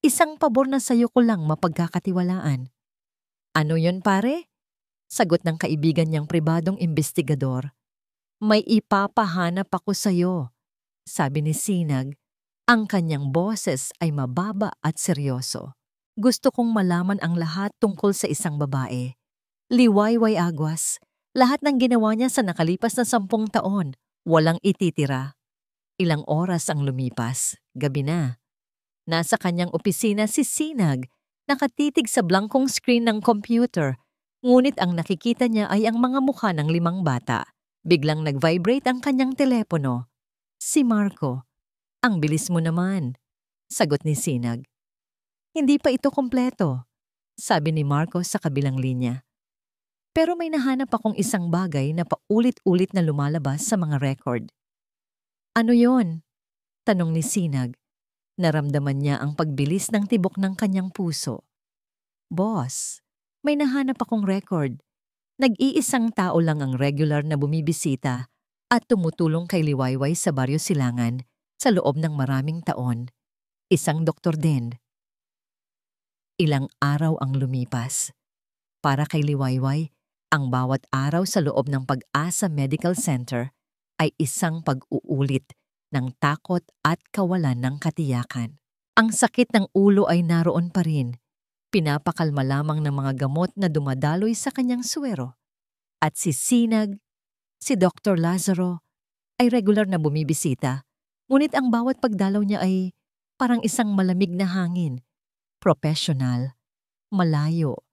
Isang pabor na sayo ko lang mapagkakatiwalaan. Ano yon pare? Sagot ng kaibigan niyang pribadong investigador. May ipapahanap ako sayo. Sabi ni Sinag, ang kanyang boses ay mababa at seryoso. Gusto kong malaman ang lahat tungkol sa isang babae. Liwayway Aguas, lahat ng ginawa niya sa nakalipas na 10 taon, walang ititira. Ilang oras ang lumipas, gabi na. Nasa kanyang opisina si Sinag, nakatitig sa blankong screen ng computer, ngunit ang nakikita niya ay ang mga mukha ng 5 bata. Biglang nag-vibrate ang kanyang telepono. Si Marco. Ang bilis mo naman, sagot ni Sinag. Hindi pa ito kompleto, sabi ni Marco sa kabilang linya. Pero may nahanap akong isang bagay na paulit-ulit na lumalabas sa mga record. Ano yon? Tanong ni Sinag. Naramdaman niya ang pagbilis ng tibok ng kanyang puso. Boss, may nahanap akong record. Nag-iisang tao lang ang regular na bumibisita at tumutulong kay Liwayway sa Baryo Silangan sa loob ng maraming taon. Isang doktor din. Ilang araw ang lumipas. Para kay Liwayway, ang bawat araw sa loob ng Pag-asa Medical Center ay isang pag-uulit ng takot at kawalan ng katiyakan. Ang sakit ng ulo ay naroon pa rin. Pinapakalma lamang ng mga gamot na dumadaloy sa kanyang suwero. At si Sinag, si Dr. Lazaro, ay regular na bumibisita. Ngunit ang bawat pagdalaw niya ay parang isang malamig na hangin. Professional, malayo.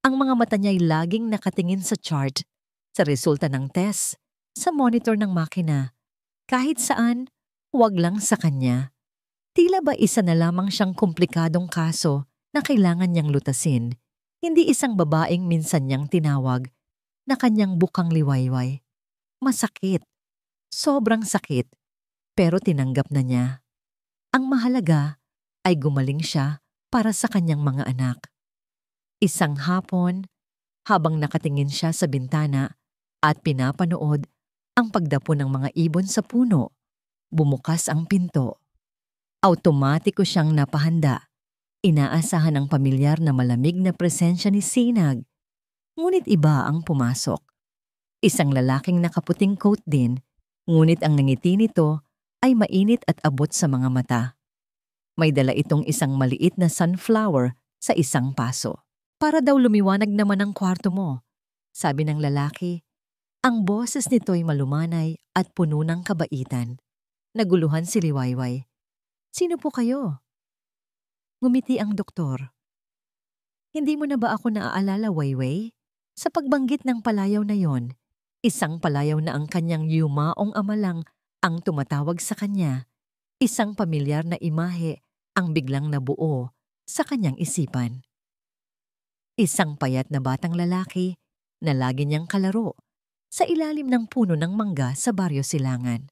Ang mga mata niya ay laging nakatingin sa chart, sa resulta ng test, sa monitor ng makina. Kahit saan, huwag lang sa kanya. Tila ba isa na lamang siyang komplikadong kaso na kailangan niyang lutasin, hindi isang babaeng minsan niyang tinawag na kanyang bukang liwayway. Masakit. Sobrang sakit. Pero tinanggap na niya. Ang mahalaga ay gumaling siya para sa kanyang mga anak. Isang hapon, habang nakatingin siya sa bintana at pinapanood ang pagdapo ng mga ibon sa puno, bumukas ang pinto. Automatiko siyang napahanda. Inaasahan ang pamilyar na malamig na presensya ni Sinag. Ngunit iba ang pumasok. Isang lalaking nakaputing coat din, ngunit ang ngiti nito ay mainit at abot sa mga mata. May dala itong isang maliit na sunflower sa isang paso. Para daw lumiwanag naman ang kwarto mo, sabi ng lalaki. Ang boses nito'y malumanay at puno ng kabaitan. Naguluhan si Liwayway. Sino po kayo? Ngumiti ang doktor. Hindi mo na ba ako naaalala, Wayway? Sa pagbanggit ng palayaw na yon, isang palayaw na ang kanyang yumaong ama lang ang tumatawag sa kanya. Isang pamilyar na imahe ang biglang nabuo sa kanyang isipan. Isang payat na batang lalaki na lagi niyang kalaro sa ilalim ng puno ng mangga sa Baryo Silangan.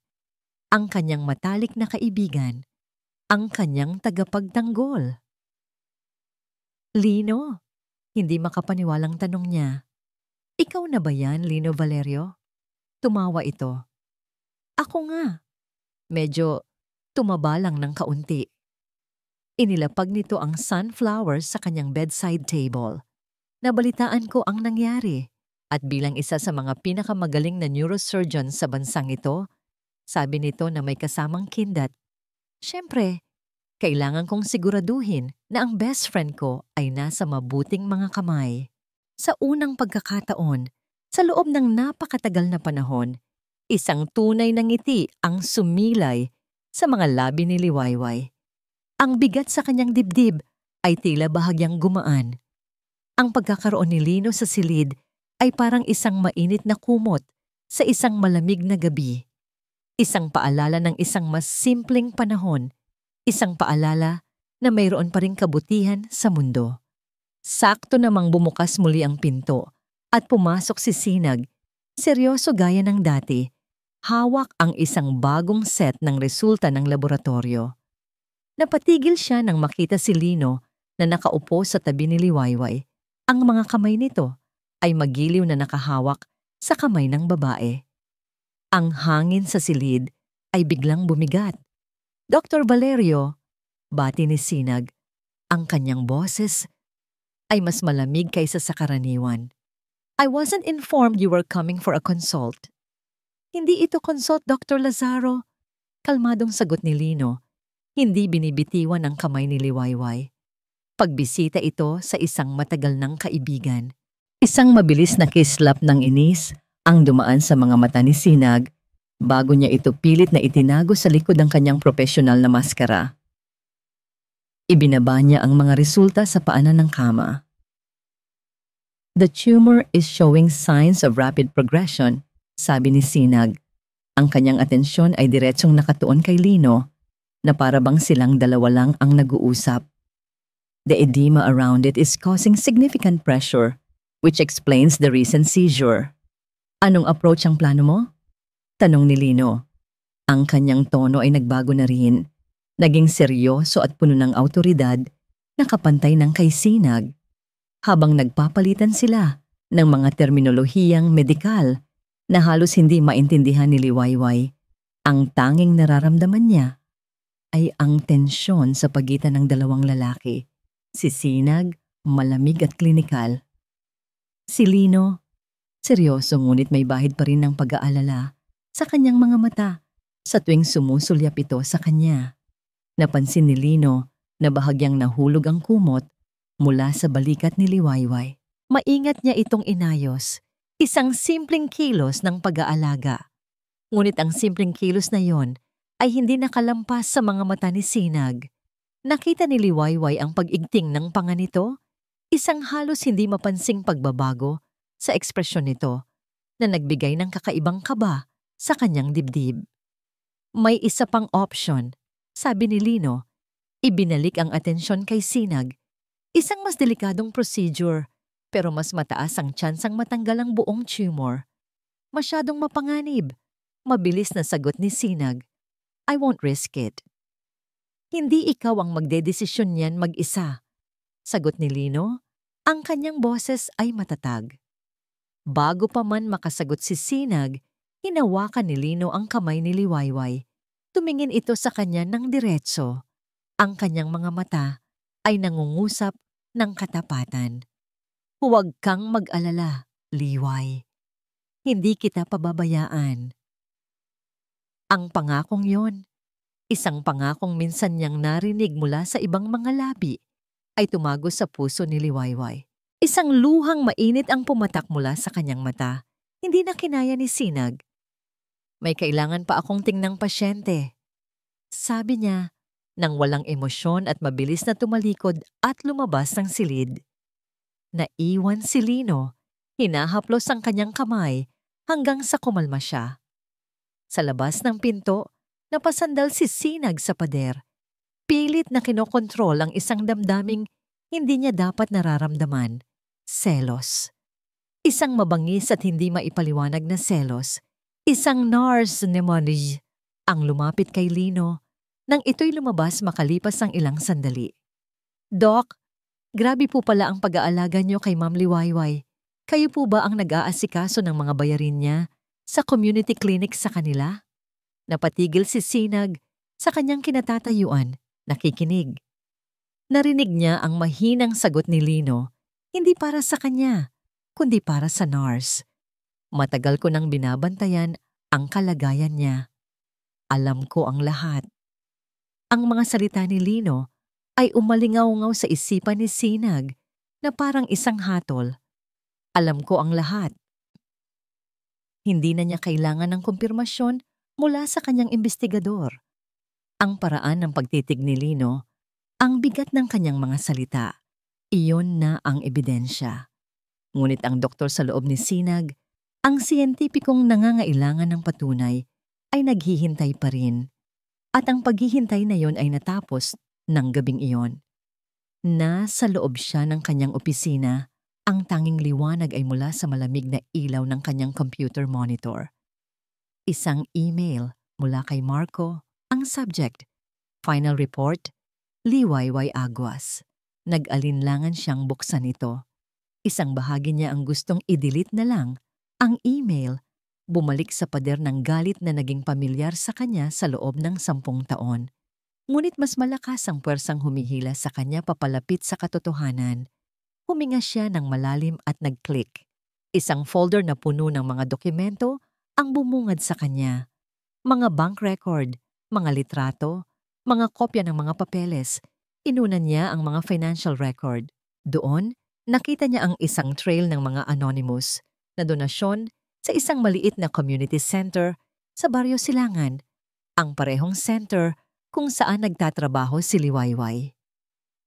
Ang kanyang matalik na kaibigan, ang kanyang tagapagtanggol. Lino? Hindi makapaniwalang tanong niya. Ikaw na ba yan, Lino Valerio? Tumawa ito. Ako nga. Medyo tumaba lang ng kaunti. Inilapag nito ang sunflower sa kanyang bedside table. Nabalitaan ko ang nangyari at bilang isa sa mga pinakamagaling na neurosurgeon sa bansang ito, sabi nito na may kasamang kindat. Siyempre, kailangan kong siguraduhin na ang best friend ko ay nasa mabuting mga kamay. Sa unang pagkakataon, sa loob ng napakatagal na panahon, isang tunay na ngiti ang sumilay sa mga labi ni Liwayway. Ang bigat sa kanyang dibdib ay tila bahagyang gumaan. Ang pagkakaroon ni Lino sa silid ay parang isang mainit na kumot sa isang malamig na gabi. Isang paalala ng isang mas simpleng panahon. Isang paalala na mayroon pa ring kabutihan sa mundo. Sakto namang bumukas muli ang pinto at pumasok si Sinag. Seryoso gaya ng dati. Hawak ang isang bagong set ng resulta ng laboratorio. Napatigil siya nang makita si Lino na nakaupo sa tabi ni Liwayway. Ang mga kamay nito ay magiliw na nakahawak sa kamay ng babae. Ang hangin sa silid ay biglang bumigat. Dr. Valerio, bati ni Sinag, ang kanyang boses ay mas malamig kaysa sa karaniwan. I wasn't informed you were coming for a consult. Hindi ito consult, Dr. Lazaro. Kalmadong sagot ni Lino. Hindi binibitiwan ang kamay ni Liwayway. Pagbisita ito sa isang matagal ng kaibigan. Isang mabilis na kislap ng inis ang dumaan sa mga mata ni Sinag bago niya ito pilit na itinago sa likod ng kanyang profesional na maskara. Ibinaba niya ang mga resulta sa paanan ng kama. The tumor is showing signs of rapid progression, sabi ni Sinag. Ang kanyang atensyon ay diretsong nakatuon kay Lino na para bang silang dalawa lang ang nag-uusap. The edema around it is causing significant pressure, which explains the recent seizure. Anong approach ang plano mo? Tanong ni Lino. Ang kanyang tono ay nagbago na rin. Naging seryoso at puno ng awtoridad, nakapantay ng kay Sinag. Habang nagpapalitan sila ng mga terminolohiyang medikal na halos hindi maintindihan ni Liwayway, ang tanging nararamdaman niya ay ang tensyon sa pagitan ng dalawang lalaki. Si Sinag, malamig at klinikal. Si Lino, seryoso ngunit may bahid pa rin ng pag-aalala sa kanyang mga mata sa tuwing sumusulyap ito sa kanya. Napansin ni Lino na bahagyang nahulog ang kumot mula sa balikat ni Liwayway. Maingat niya itong inayos, isang simpleng kilos ng pag-aalaga. Ngunit ang simpleng kilos na yon ay hindi nakalampas sa mga mata ni Sinag. Nakita ni Liwayway ang pag-igting ng panga nito, isang halos hindi mapansing pagbabago sa ekspresyon nito na nagbigay ng kakaibang kaba sa kanyang dibdib. May isa pang option, sabi ni Lino. Ibinalik ang atensyon kay Sinag. Isang mas delikadong procedure, pero mas mataas ang tsansang matanggal ang buong tumor. Masyadong mapanganib. Mabilis na sagot ni Sinag. I won't risk it. Hindi ikaw ang magdedesisyon niyan mag-isa. Sagot ni Lino, ang kanyang boses ay matatag. Bago pa man makasagot si Sinag, hinawakan ni Lino ang kamay ni Liwayway. Tumingin ito sa kanya ng diretso. Ang kanyang mga mata ay nangungusap ng katapatan. Huwag kang mag-alala, Liway. Hindi kita pababayaan. Ang pangakong yon, isang pangakong minsan niyang narinig mula sa ibang mga labi, ay tumago sa puso ni Liwayway. Isang luhang mainit ang pumatak mula sa kanyang mata. Hindi na kinaya ni Sinag. May kailangan pa akong tingnang pasyente. Sabi niya, nang walang emosyon at mabilis na tumalikod at lumabas ng silid. Naiwan si Lino, hinahaplos ang kanyang kamay hanggang sa kumalma siya. Sa labas ng pinto, napasandal si Sinag sa pader. Pilit na kinokontrol ang isang damdaming hindi niya dapat nararamdaman. Selos. Isang mabangis at hindi maipaliwanag na selos. Isang nars pneumoniae ang lumapit kay Lino nang ito'y lumabas makalipas ang ilang sandali. Doc, grabe po pala ang pag-aalaga niyo kay Ma'am Liwayway. Kayo po ba ang nag-aasikaso ng mga bayarin niya sa community clinic sa kanila? Napatigil si Sinag sa kanyang kinatatayuan, nakikinig. Narinig niya ang mahinang sagot ni Lino, hindi para sa kanya, kundi para sa nurse. Matagal ko nang binabantayan ang kalagayan niya. Alam ko ang lahat. Ang mga salita ni Lino ay umalingaw-ngaw sa isipan ni Sinag na parang isang hatol. Alam ko ang lahat. Hindi na niya kailangan ng kumpirmasyon mula sa kanyang investigador. Ang paraan ng pagtitig ni Lino, ang bigat ng kanyang mga salita, iyon na ang ebidensya. Ngunit ang doktor sa loob ni Sinag, ang siyentipikong nangangailangan ng patunay, ay naghihintay pa rin. At ang paghihintay na yon ay natapos ng gabing iyon. Nasa loob siya ng kanyang opisina, ang tanging liwanag ay mula sa malamig na ilaw ng kanyang computer monitor. Isang email mula kay Marco, ang subject, Final Report, Liwayway Aguas. Nag-alinlangan siyang buksan ito. Isang bahagi niya ang gustong i-delete na lang, Ang email, bumalik sa pader ng galit na naging pamilyar sa kanya sa loob ng 10 taon. Ngunit mas malakas ang puwersang humihila sa kanya papalapit sa katotohanan. Huminga siya ng malalim at nag-click. Isang folder na puno ng mga dokumento ang bumungad sa kanya. Mga bank record, mga litrato, mga kopya ng mga papeles. Inunan niya ang mga financial record. Doon, nakita niya ang isang trail ng mga anonymous na donasyon sa isang maliit na community center sa Baryo Silangan, ang parehong center kung saan nagtatrabaho si Liwayway.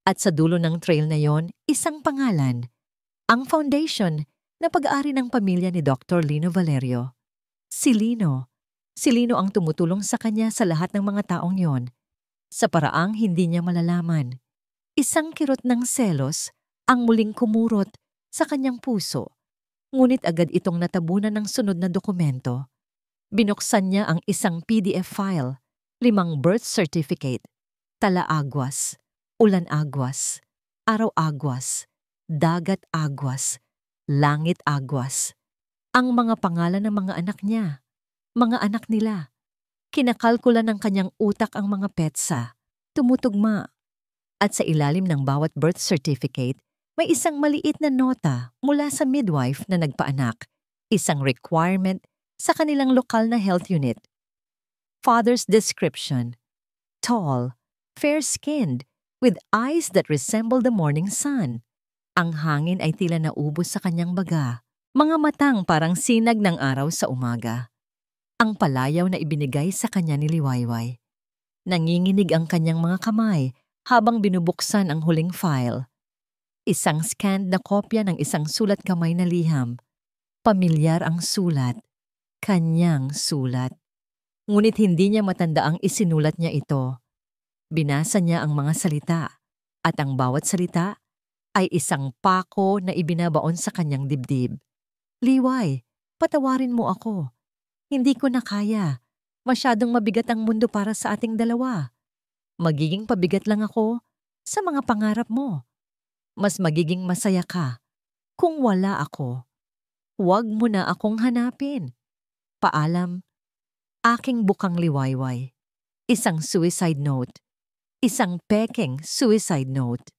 At sa dulo ng trail na yon, isang pangalan, ang foundation na pag-aari ng pamilya ni Dr. Lino Valerio. Si Lino. Si Lino ang tumutulong sa kanya sa lahat ng mga taong yon, sa paraang hindi niya malalaman. Isang kirot ng selos ang muling kumurot sa kanyang puso, ngunit agad itong natabunan ng sunod na dokumento. Binuksan niya ang isang PDF file, 5 birth certificate, tala-agwas, ulan-agwas, araw-agwas, dagat-agwas, langit-agwas. Ang mga pangalan ng mga anak niya, mga anak nila. Kinakalkula ng kanyang utak ang mga petsa, tumutugma. At sa ilalim ng bawat birth certificate, may isang maliit na nota mula sa midwife na nagpaanak, isang requirement sa kanilang lokal na health unit. Father's description: tall, fair-skinned, with eyes that resemble the morning sun. Ang hangin ay tila naubos sa kanyang baga, mga matang parang sinag ng araw sa umaga. Ang palayaw na ibinigay sa kanya ni Liwayway. Nanginginig ang kanyang mga kamay habang binubuksan ang huling file. Isang scanned na kopya ng isang sulat kamay na liham. Pamilyar ang sulat. Kanyang sulat. Ngunit hindi niya matanda ang isinulat niya ito. Binasa niya ang mga salita, at ang bawat salita ay isang pako na ibinabaon sa kanyang dibdib. Liway, patawarin mo ako. Hindi ko na kaya. Masyadong mabigat ang mundo para sa ating dalawa. Magiging pabigat lang ako sa mga pangarap mo. Mas magiging masaya ka kung wala ako. Huwag mo na akong hanapin. Paalam, aking bukang Liwayway. Isang suicide note. Isang pekeng suicide note.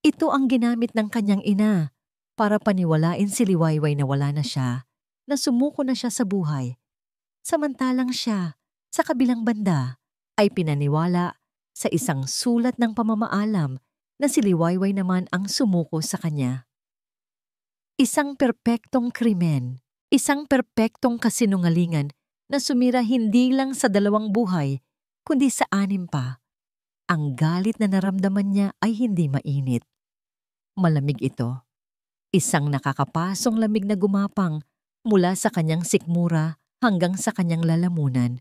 Ito ang ginamit ng kanyang ina para paniwalain si Liwayway na wala na siya, na sumuko na siya sa buhay. Samantalang siya, sa kabilang banda, ay pinaniwala sa isang sulat ng pamamaalam na si Liwayway naman ang sumuko sa kanya. Isang perpektong krimen, isang perpektong kasinungalingan na sumira hindi lang sa 2 buhay, kundi sa 6 pa. Ang galit na naramdaman niya ay hindi mainit. Malamig ito. Isang nakakapasong lamig na gumapang mula sa kanyang sikmura hanggang sa kanyang lalamunan.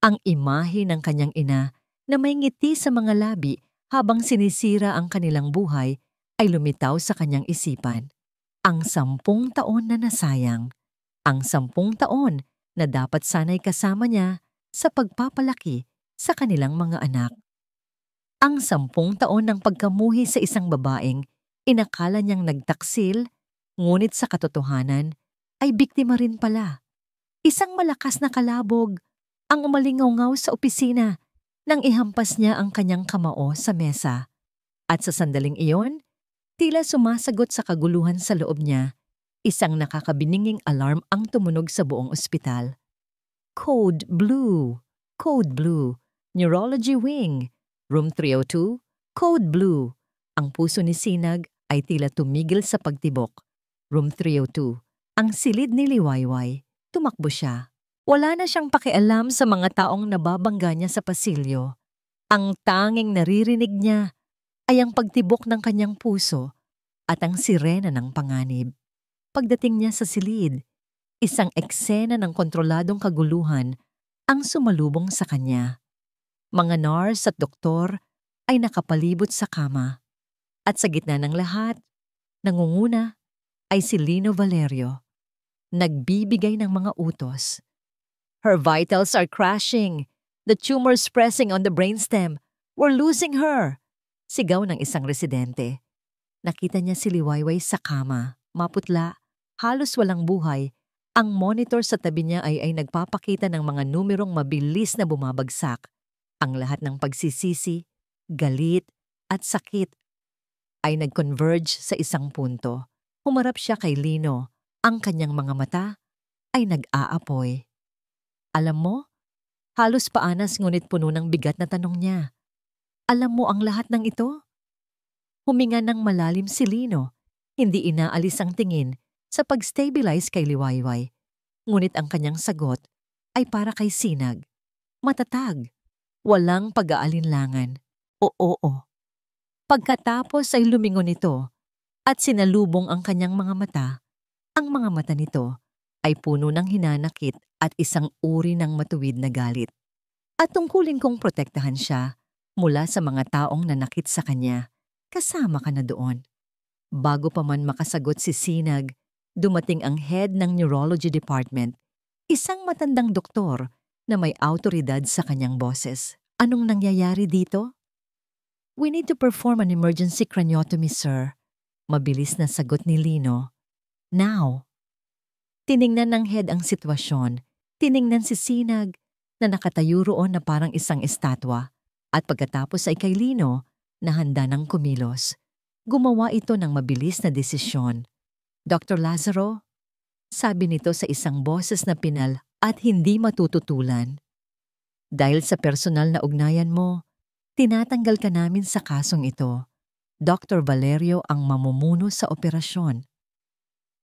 Ang imahe ng kanyang ina na may ngiti sa mga labi habang sinisira ang kanilang buhay ay lumitaw sa kanyang isipan. Ang 10 taon na nasayang. Ang 10 taon na dapat sana'y kasama niya sa pagpapalaki sa kanilang mga anak. Ang 10 taon ng pagkamuhi sa isang babaeng inakala niyang nagtaksil, ngunit sa katotohanan ay biktima rin pala. Isang malakas na kalabog ang umalingaw sa opisina nang ihampas niya ang kanyang kamao sa mesa. At sa sandaling iyon, tila sumasagot sa kaguluhan sa loob niya, isang nakakabininging alarm ang tumunog sa buong ospital. Code Blue, Code Blue, Neurology Wing, Room 302, Code Blue. Ang puso ni Sinag ay tila tumigil sa pagtibok. Room 302, ang silid ni Liwayway. Tumakbo siya. Wala na siyang pakialam sa mga taong nababangga niya sa pasilyo. Ang tanging naririnig niya ay ang pagtibok ng kanyang puso at ang sirena ng panganib. Pagdating niya sa silid, isang eksena ng kontroladong kaguluhan ang sumalubong sa kanya. Mga nurse at doktor ay nakapalibot sa kama. At sa gitna ng lahat, nangunguna ay si Lino Valerio. Nagbibigay ng mga utos. Her vitals are crashing. The tumor's pressing on the brainstem. We're losing her. Sigaw ng isang residente. Nakita niya si Liwayway sa kama, maputla, halos walang buhay, Ang monitor sa tabi niya ay nagpapakita ng mga numerong mabilis na bumabagsak. Ang lahat ng pagsisisi, galit, at sakit ay nag-converge sa isang punto. Humarap siya kay Lino. Ang kanyang mga mata ay nag-aapoy. Alam mo, halos paanas ngunit puno ng bigat na tanong niya. Alam mo ang lahat ng ito? Huminga ng malalim si Lino. Hindi inaalis ang tingin sa pag-stabilize kay Liwayway. Ngunit ang kanyang sagot ay para kay Sinag. Matatag. Walang pag-aalinlangan. Oo. Pagkatapos ay lumingon ito at sinalubong ang kanyang mga mata. Ang mga mata nito ay puno ng hinanakit at isang uri ng matuwid na galit. At tungkulin kong protektahan siya mula sa mga taong nanakit sa kanya. Kasama ka na doon. Bago pa man makasagot si Sinag, dumating ang head ng neurology department, isang matandang doktor na may awtoridad sa kanyang boses. Anong nangyayari dito? We need to perform an emergency craniotomy, sir. Mabilis na sagot ni Lino. Now. Tiningnan ng head ang sitwasyon. Tiningnan si Sinag na nakatayo roon na parang isang estatwa. At pagkatapos ay kay Lino na handa ng kumilos. Gumawa ito ng mabilis na desisyon. Dr. Lazaro, sabi nito sa isang boses na pinal at hindi matututulan. Dahil sa personal na ugnayan mo, tinatanggal ka namin sa kasong ito. Dr. Valerio ang mamumuno sa operasyon.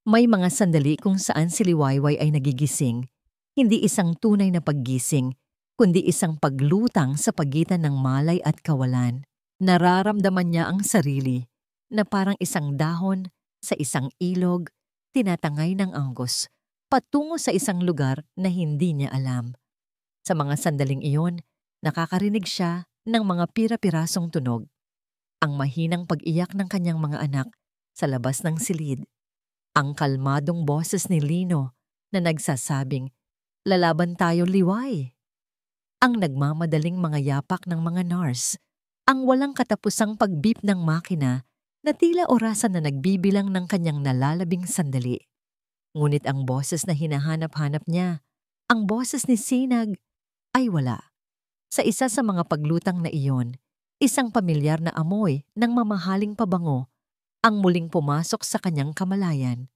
May mga sandali kung saan si Liwayway ay nagigising, hindi isang tunay na paggising, kundi isang paglutang sa pagitan ng malay at kawalan. Nararamdaman niya ang sarili na parang isang dahon sa isang ilog, tinatangay ng anggos, patungo sa isang lugar na hindi niya alam. Sa mga sandaling iyon, nakakarinig siya ng mga pira-pirasong tunog. Ang mahinang pag-iyak ng kanyang mga anak sa labas ng silid. Ang kalmadong boses ni Lino na nagsasabing, "Lalaban tayo, Liway." Ang nagmamadaling mga yapak ng mga nurse. Ang walang katapusang pagbip ng makina na tila orasan na nagbibilang ng kanyang nalalabing sandali. Ngunit ang boses na hinahanap-hanap niya, ang boses ni Sinag, ay wala. Sa isa sa mga paglutang na iyon, isang pamilyar na amoy ng mamahaling pabango ang muling pumasok sa kanyang kamalayan.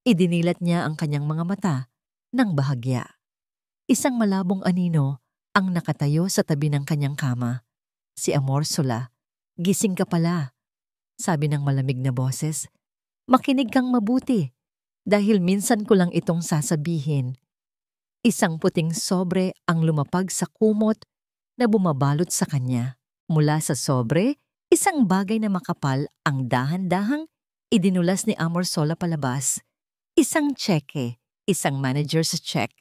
Idinilat niya ang kanyang mga mata ng bahagya. Isang malabong anino ang nakatayo sa tabi ng kanyang kama. Si Amorsola, "Gising ka pala," sabi ng malamig na boses. "Makinig kang mabuti dahil minsan ko lang itong sasabihin." Isang puting sobre ang lumapag sa kumot na bumabalot sa kanya. Mula sa sobre, isang bagay na makapal ang dahan-dahang idinulas ni Amorsola palabas. Isang tseke, isang manager's check.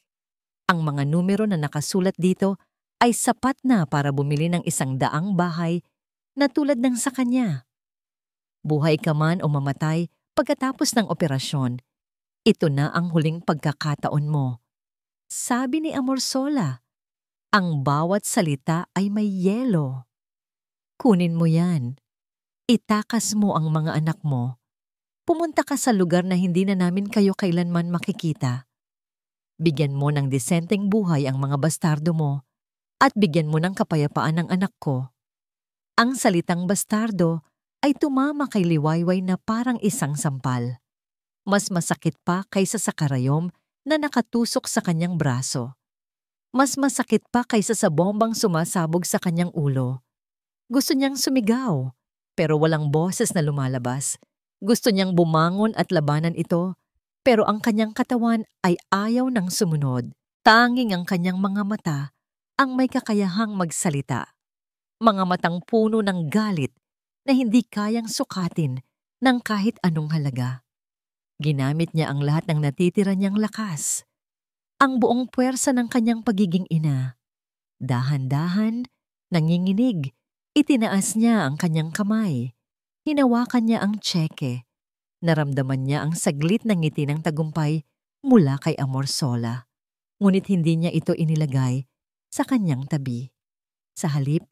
Ang mga numero na nakasulat dito ay sapat na para bumili ng 100 bahay na tulad ng sa kanya. Buhay ka man o mamatay pagkatapos ng operasyon, ito na ang huling pagkakataon mo. Sabi ni Amorsola, ang bawat salita ay may yelo. Kunin mo yan. Itakas mo ang mga anak mo. Pumunta ka sa lugar na hindi na namin kayo kailanman makikita. Bigyan mo ng disenteng buhay ang mga bastardo mo at bigyan mo ng kapayapaan ang anak ko. Ang salitang bastardo ay tumama kay Liwayway na parang isang sampal. Mas masakit pa kaysa sa karayom na nakatusok sa kanyang braso. Mas masakit pa kaysa sa bombang sumasabog sa kanyang ulo. Gusto niyang sumigaw, pero walang boses na lumalabas. Gusto niyang bumangon at labanan ito, pero ang kanyang katawan ay ayaw ng sumunod. Tanging ang kanyang mga mata ang may kakayahang magsalita. Mga matang puno ng galit na hindi kayang sukatin ng kahit anong halaga. Ginamit niya ang lahat ng natitira niyang lakas. Ang buong puwersa ng kanyang pagiging ina. Dahan-dahan, nanginginig, itinaas niya ang kanyang kamay. Hinawakan niya ang tseke. Naramdaman niya ang saglit ng ngiti ng tagumpay mula kay Amorsola. Ngunit hindi niya ito inilagay sa kanyang tabi. Sa halip,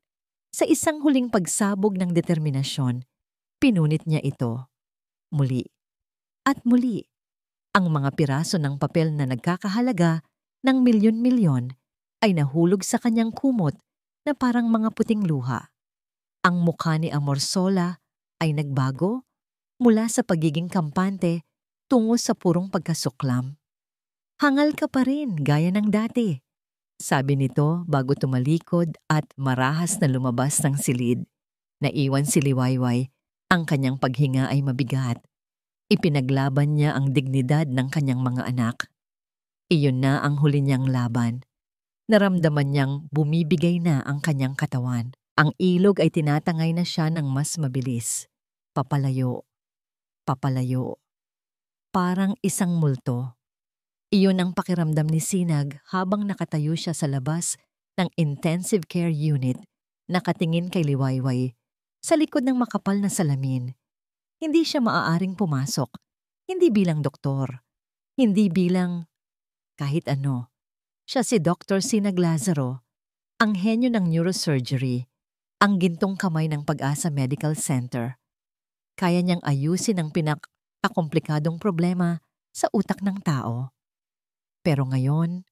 sa isang huling pagsabog ng determinasyon, pinunit niya ito. Muli at muli. Ang mga piraso ng papel na nagkakahalaga ng milyon-milyon ay nahulog sa kanyang kumot na parang mga puting luha. Ang mukha ni Amorsola ay nagbago mula sa pagiging kampante tungo sa purong pagkasuklam. "Hangal ka pa rin gaya ng dati," sabi nito bago tumalikod at marahas na lumabas ng silid. Naiwan si Liwayway, ang kanyang paghinga ay mabigat. Ipinaglaban niya ang dignidad ng kanyang mga anak. Iyon na ang huli niyang laban. Naramdaman niyang bumibigay na ang kanyang katawan. Ang ilog ay tinatangay na siya ng mas mabilis. Papalayo, papalayo. Parang isang multo. Iyon ang pakiramdam ni Sinag habang nakatayo siya sa labas ng intensive care unit, nakatingin kay Liwayway sa likod ng makapal na salamin. Hindi siya maaaring pumasok, hindi bilang doktor, hindi bilang kahit ano. Siya si Dr. Sinag Lazaro, ang henyo ng neurosurgery, ang gintong kamay ng Pag-asa Medical Center. Kaya niyang ayusin ang pinakakomplikadong problema sa utak ng tao. Pero ngayon,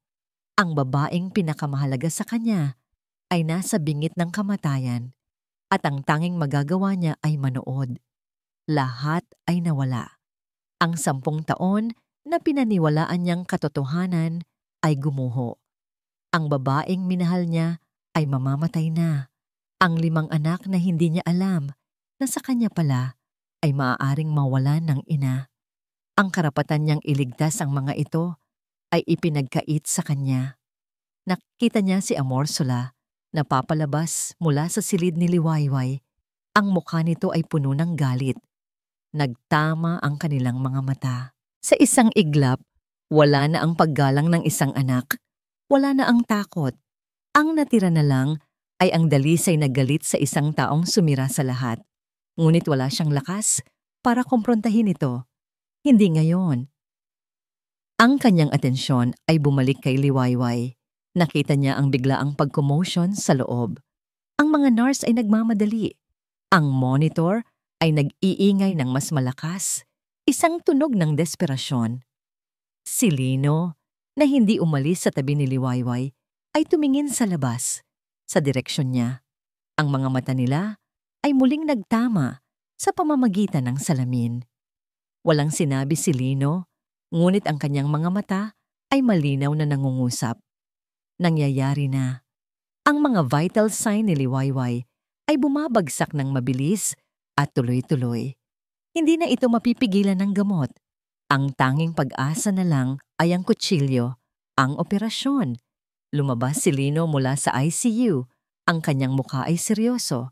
ang babaeng pinakamahalaga sa kanya ay nasa bingit ng kamatayan at ang tanging magagawa niya ay manood. Lahat ay nawala. Ang 10 taon na pinaniwalaan niyang katotohanan ay gumuho. Ang babaeng minahal niya ay mamamatay na. Ang 5 anak na hindi niya alam na sa kanya pala ay maaaring mawalan ng ina. Ang karapatan niyang iligtas ang mga ito ay ipinagkait sa kanya. Nakita niya si Amorsola na papalabas mula sa silid ni Liwayway. Ang mukha nito ay puno ng galit. Nagtama ang kanilang mga mata. Sa isang iglap, wala na ang paggalang ng isang anak. Wala na ang takot. Ang natira na lang ay ang dalisay na galit sa isang taong sumira sa lahat. Ngunit wala siyang lakas para kumprontahin ito. Hindi ngayon. Ang kanyang atensyon ay bumalik kay Liwayway. Nakita niya ang biglaang pag-commotion sa loob. Ang mga nurse ay nagmamadali. Ang monitor ay nag-iingay ng mas malakas, isang tunog ng desperasyon. Si Lino, na hindi umalis sa tabi ni Liwayway, ay tumingin sa labas, sa direksyon niya. Ang mga mata nila ay muling nagtama sa pamamagitan ng salamin. Walang sinabi si Lino, ngunit ang kanyang mga mata ay malinaw na nangungusap. Nangyayari na. Ang mga vital sign ni Liwayway ay bumabagsak ng mabilis at tuloy-tuloy. Hindi na ito mapipigilan ng gamot. Ang tanging pag-asa na lang ay ang kutsilyo, ang operasyon. Lumabas si Lino mula sa ICU. Ang kanyang mukha ay seryoso.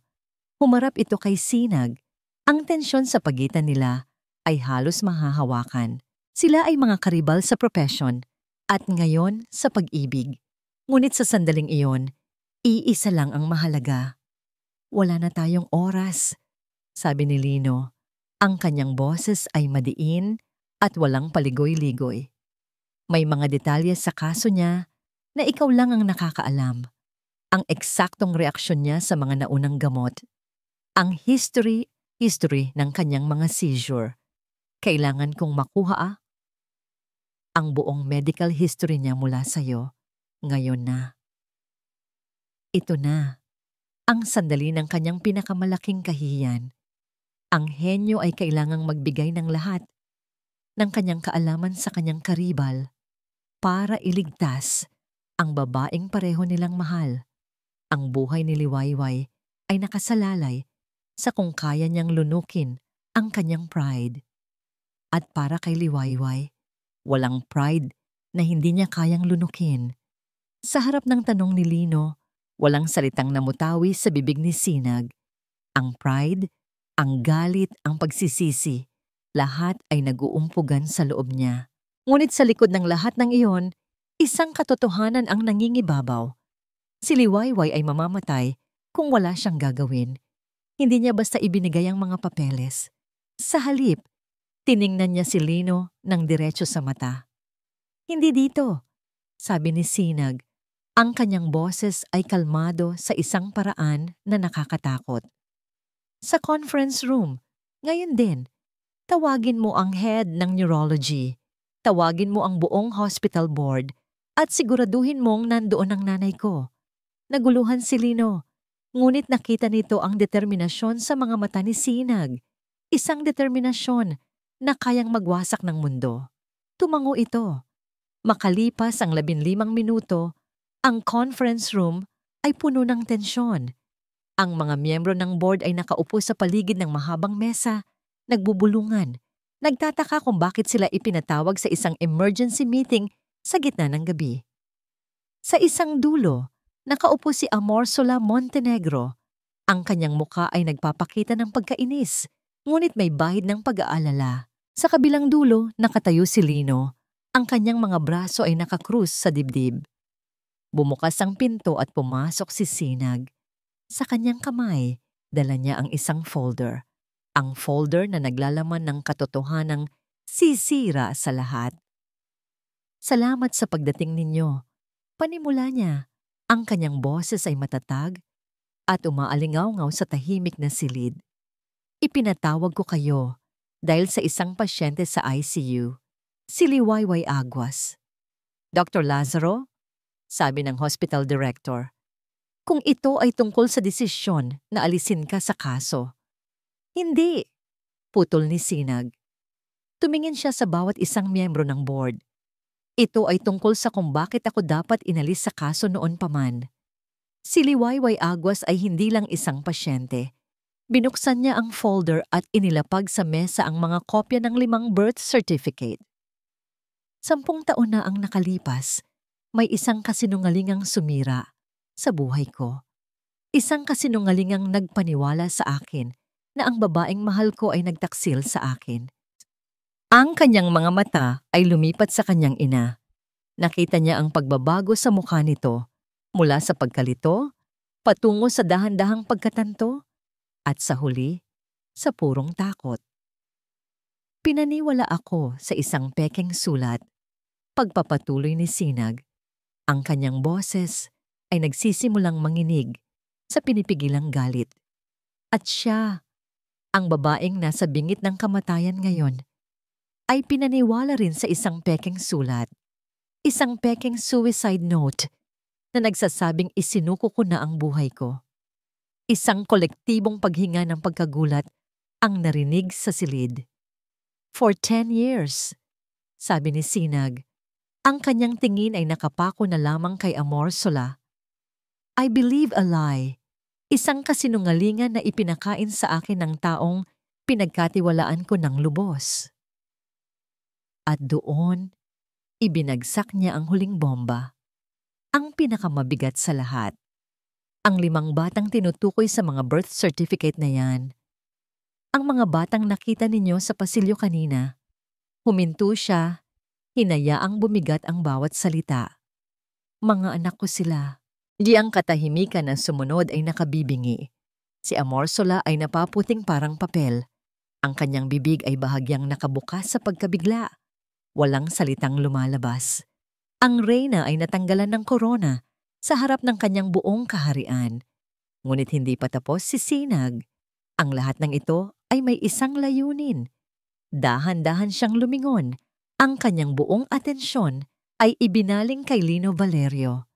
Humarap ito kay Sinag. Ang tensyon sa pagitan nila ay halos mahahawakan. Sila ay mga karibal sa profession at ngayon sa pag-ibig. Ngunit sa sandaling iyon, iisa lang ang mahalaga. "Wala na tayong oras," sabi ni Lino. Ang kanyang boses ay madiin at walang paligoy-ligoy. May mga detalye sa kaso niya na ikaw lang ang nakakaalam. Ang eksaktong reaksyon niya sa mga naunang gamot. Ang history ng kanyang mga seizure. Kailangan kong makuha ang buong medical history niya mula sa'yo. Ngayon na. Ito na. Ang sandali ng kanyang pinakamalaking kahihiyan. Ang henyo ay kailangang magbigay ng lahat ng kanyang kaalaman sa kanyang karibal para iligtas ang babaeng pareho nilang mahal. Ang buhay ni Liwayway ay nakasalalay sa kung kaya niyang lunukin ang kanyang pride. At para kay Liwayway, walang pride na hindi niya kayang lunukin. Sa harap ng tanong ni Lino, walang salitang namutawi sa bibig ni Sinag. Ang pride, ang galit, ang pagsisisi, lahat ay nag-uumpugan sa loob niya. Ngunit sa likod ng lahat ng iyon, isang katotohanan ang nangingibabaw. Si Liwayway ay mamamatay kung wala siyang gagawin. Hindi niya basta ibinigay ang mga papeles. Sa halip, tiningnan niya si Lino ng diretso sa mata. "Hindi dito," sabi ni Sinag. Ang kanyang boses ay kalmado sa isang paraan na nakakatakot. "Sa conference room, ngayon din. Tawagin mo ang head ng neurology. Tawagin mo ang buong hospital board at siguraduhin mong nandoon ang nanay ko. Naguluhan si Lino, ngunit nakita nito ang determinasyon sa mga mata ni Sinag. Isang determinasyon na kayang magwasak ng mundo. Tumango ito. Makalipas ang 15 minuto, ang conference room ay puno ng tensyon. Ang mga miyembro ng board ay nakaupo sa paligid ng mahabang mesa, nagbubulungan. Nagtataka kung bakit sila ipinatawag sa isang emergency meeting sa gitna ng gabi. Sa isang dulo, nakaupo si Amorsola Montenegro. Ang kanyang muka ay nagpapakita ng pagkainis, ngunit may bahid ng pag-aalala. Sa kabilang dulo, nakatayo si Lino. Ang kanyang mga braso ay nakakrus sa dibdib. Bumukas ang pinto at pumasok si Sinag. Sa kanyang kamay, dala niya ang isang folder. Ang folder na naglalaman ng katotohanang sisira sa lahat. Salamat sa pagdating ninyo. Panimula niya, ang kanyang boses ay matatag at umaalingaw-ngaw sa tahimik na silid. Ipinatawag ko kayo dahil sa isang pasyente sa ICU, si Liwayway Aguas. Dr. Lazaro, sabi ng hospital director, kung ito ay tungkol sa desisyon na alisin ka sa kaso. Hindi, putol ni Sinag. Tumingin siya sa bawat isang miyembro ng board. Ito ay tungkol sa kung bakit ako dapat inalis sa kaso noon pa man. Si Liwayway Aguas ay hindi lang isang pasyente. Binuksan niya ang folder at inilapag sa mesa ang mga kopya ng 5 birth certificate. 10 taon na ang nakalipas, may isang kasinungalingang sumira sa buhay ko. Isang kasinungalingang nagpaniwala sa akin na ang babaeng mahal ko ay nagtaksil sa akin. Ang kanyang mga mata ay lumipat sa kanyang ina. Nakita niya ang pagbabago sa mukha nito mula sa pagkalito, patungo sa dahan-dahang pagkatanto, at sa huli, sa purong takot. Pinaniwala ako sa isang pekeng sulat. Pagpapatuloy ni Sinag, ang kanyang boses ay nagsisimulang manginig sa pinipigilang galit. At siya, ang babaeng nasa bingit ng kamatayan ngayon, ay pinaniwala rin sa isang pekeng sulat. Isang pekeng suicide note na nagsasabing isinuko ko na ang buhay ko. Isang kolektibong paghinga ng pagkagulat ang narinig sa silid. For 10 years, sabi ni Sinag, ang kanyang tingin ay nakapako na lamang kay Amorsola. I believe a lie. Isang kasinungalingan na ipinakain sa akin ng taong pinagkatiwalaan ko ng lubos. At doon, ibinagsak niya ang huling bomba. Ang pinakamabigat sa lahat. Ang 5 batang tinutukoy sa mga birth certificate na yan. Ang mga batang nakita ninyo sa pasilyo kanina. Huminto siya, hinayaang bumigat ang bawat salita. Mga anak ko sila. Di ang katahimikan na sumunod ay nakabibingi. Si Amorsola ay napaputing parang papel. Ang kanyang bibig ay bahagyang nakabukas sa pagkabigla. Walang salitang lumalabas. Ang reyna ay natanggalan ng korona sa harap ng kanyang buong kaharian. Ngunit hindi pa tapos si Sinag. Ang lahat ng ito ay may isang layunin. Dahan-dahan siyang lumingon. Ang kanyang buong atensyon ay ibinaling kay Lino Valerio.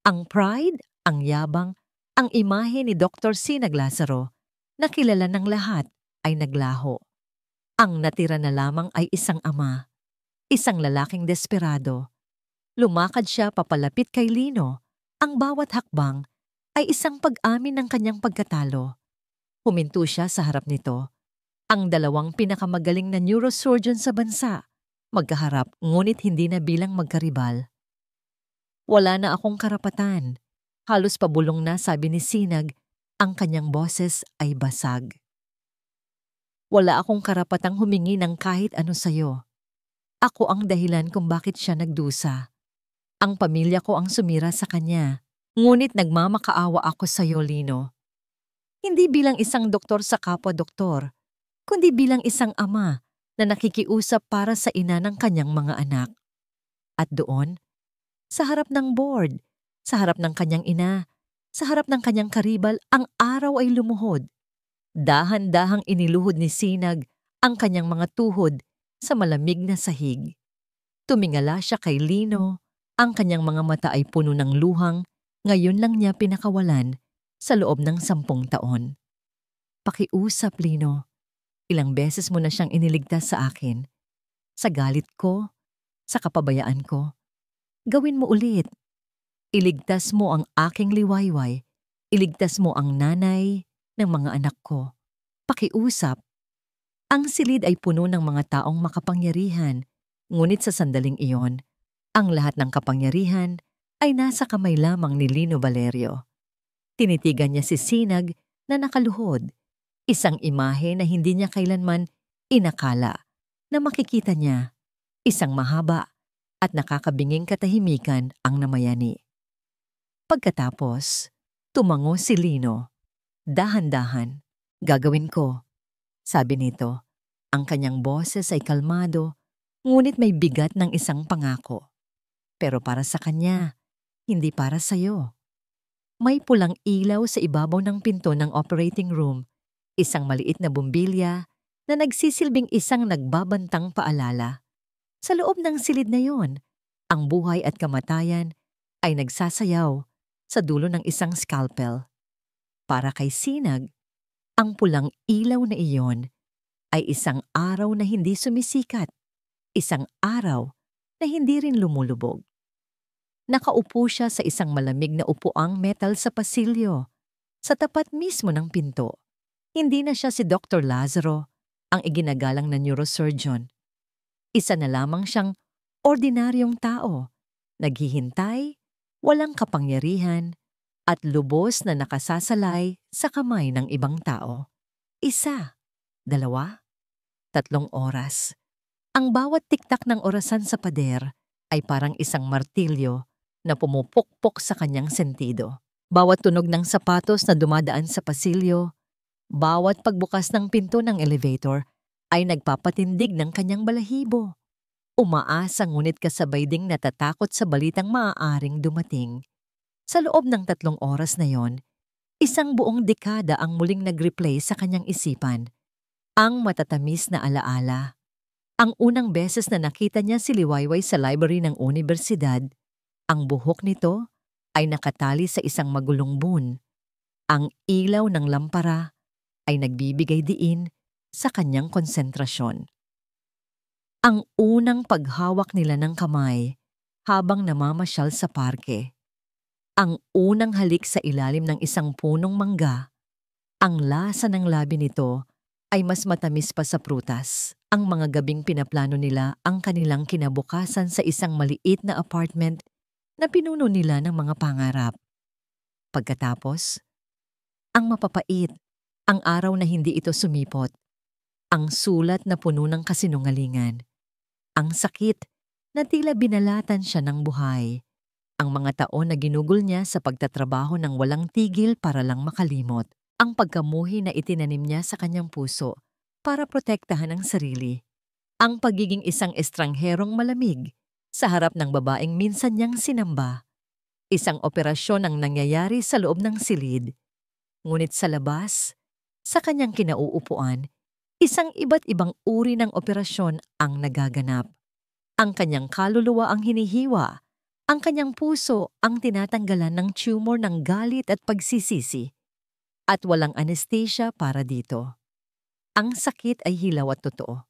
Ang pride, ang yabang, ang imahe ni Dr. Sinag Lazaro na kilala ng lahat ay naglaho. Ang natira na lamang ay isang ama, isang lalaking desperado. Lumakad siya papalapit kay Lino. Ang bawat hakbang ay isang pag-amin ng kanyang pagkatalo. Huminto siya sa harap nito. Ang 2 pinakamagaling na neurosurgeon sa bansa, magkaharap ngunit hindi na bilang magkaribal. Wala na akong karapatan. Halos pabulong na, sabi ni Sinag, ang kanyang boses ay basag. Wala akong karapatang humingi ng kahit ano sa'yo. Ako ang dahilan kung bakit siya nagdusa. Ang pamilya ko ang sumira sa kanya. Ngunit nagmamakaawa ako sa'yo, Lino. Hindi bilang isang doktor sa kapwa-doktor, kundi bilang isang ama na nakikiusap para sa ina ng kanyang mga anak. At doon, sa harap ng board, sa harap ng kanyang ina, sa harap ng kanyang karibal, ang araw ay lumuhod. Dahan-dahang iniluhod ni Sinag ang kanyang mga tuhod sa malamig na sahig. Tumingala siya kay Lino. Ang kanyang mga mata ay puno ng luhang. Ngayon lang niya pinakawalan sa loob ng 10 taon. Pakiusap, Lino. Ilang beses mo na siyang iniligtas sa akin. Sa galit ko, sa kapabayaan ko. Gawin mo ulit. Iligtas mo ang aking liwayway. Iligtas mo ang nanay ng mga anak ko. Pakiusap. Ang silid ay puno ng mga taong makapangyarihan. Ngunit sa sandaling iyon, ang lahat ng kapangyarihan ay nasa kamay lamang ni Lino Valerio. Tinitigan niya si Sinag na nakaluhod. Isang imahe na hindi niya kailanman inakala na makikita niya. Isang mahaba at nakakabinging katahimikan ang namayani. Pagkatapos, tumango si Lino. Dahan-dahan. Gagawin ko, sabi nito. Ang kanyang boses ay kalmado, ngunit may bigat ng isang pangako. Pero para sa kanya, hindi para sa'yo. May pulang ilaw sa ibabaw ng pinto ng operating room, isang maliit na bumbilya na nagsisilbing isang nagbabantang paalala. Sa loob ng silid na yon, ang buhay at kamatayan ay nagsasayaw sa dulo ng isang scalpel. Para kay Sinag, ang pulang ilaw na iyon ay isang araw na hindi sumisikat, isang araw na hindi rin lumulubog. Nakaupo siya sa isang malamig na upuang metal sa pasilyo, sa tapat mismo ng pinto. Hindi na siya si Dr. Lazaro, ang iginagalang na neurosurgeon. Isa na lamang siyang ordinaryong tao, naghihintay, walang kapangyarihan, at lubos na nakasasalay sa kamay ng ibang tao. 1, 2, 3 oras. Ang bawat tiktak ng orasan sa pader ay parang isang martilyo na pumupukpok sa kanyang sentido. Bawat tunog ng sapatos na dumadaan sa pasilyo, bawat pagbukas ng pinto ng elevator ay nagpapatindig ng kanyang balahibo. Umaasa ngunit kasabay ding natatakot sa balitang maaaring dumating. Sa loob ng 3 oras na yon, isang buong dekada ang muling nag-replay sa kanyang isipan. Ang matatamis na alaala. Ang unang beses na nakita niya si Liwayway sa library ng universidad, ang buhok nito ay nakatali sa isang magulong buon. Ang ilaw ng lampara ay nagbibigay diin sa kanyang konsentrasyon. Ang unang paghawak nila ng kamay habang namamasyal sa parke. Ang unang halik sa ilalim ng isang punong mangga. Ang lasa ng labi nito ay mas matamis pa sa prutas. Ang mga gabing pinaplano nila ang kanilang kinabukasan sa isang maliit na apartment na pinuno nila ng mga pangarap. Pagkatapos, ang mapapait, ang araw na hindi ito sumipot, ang sulat na puno ng kasinungalingan, ang sakit na tila binalatan siya ng buhay, ang mga taon na ginugol niya sa pagtatrabaho ng walang tigil para lang makalimot, ang pagkamuhi na itinanim niya sa kanyang puso para protektahan ang sarili, ang pagiging isang estrangherong malamig sa harap ng babaeng minsan niyang sinamba. Isang operasyon ang nangyayari sa loob ng silid. Ngunit sa labas, sa kanyang kinauupuan, isang iba't ibang uri ng operasyon ang nagaganap. Ang kanyang kaluluwa ang hinihiwa, ang kanyang puso ang tinatanggalan ng tumor ng galit at pagsisisi. At walang anesthesia para dito. Ang sakit ay hilaw at totoo.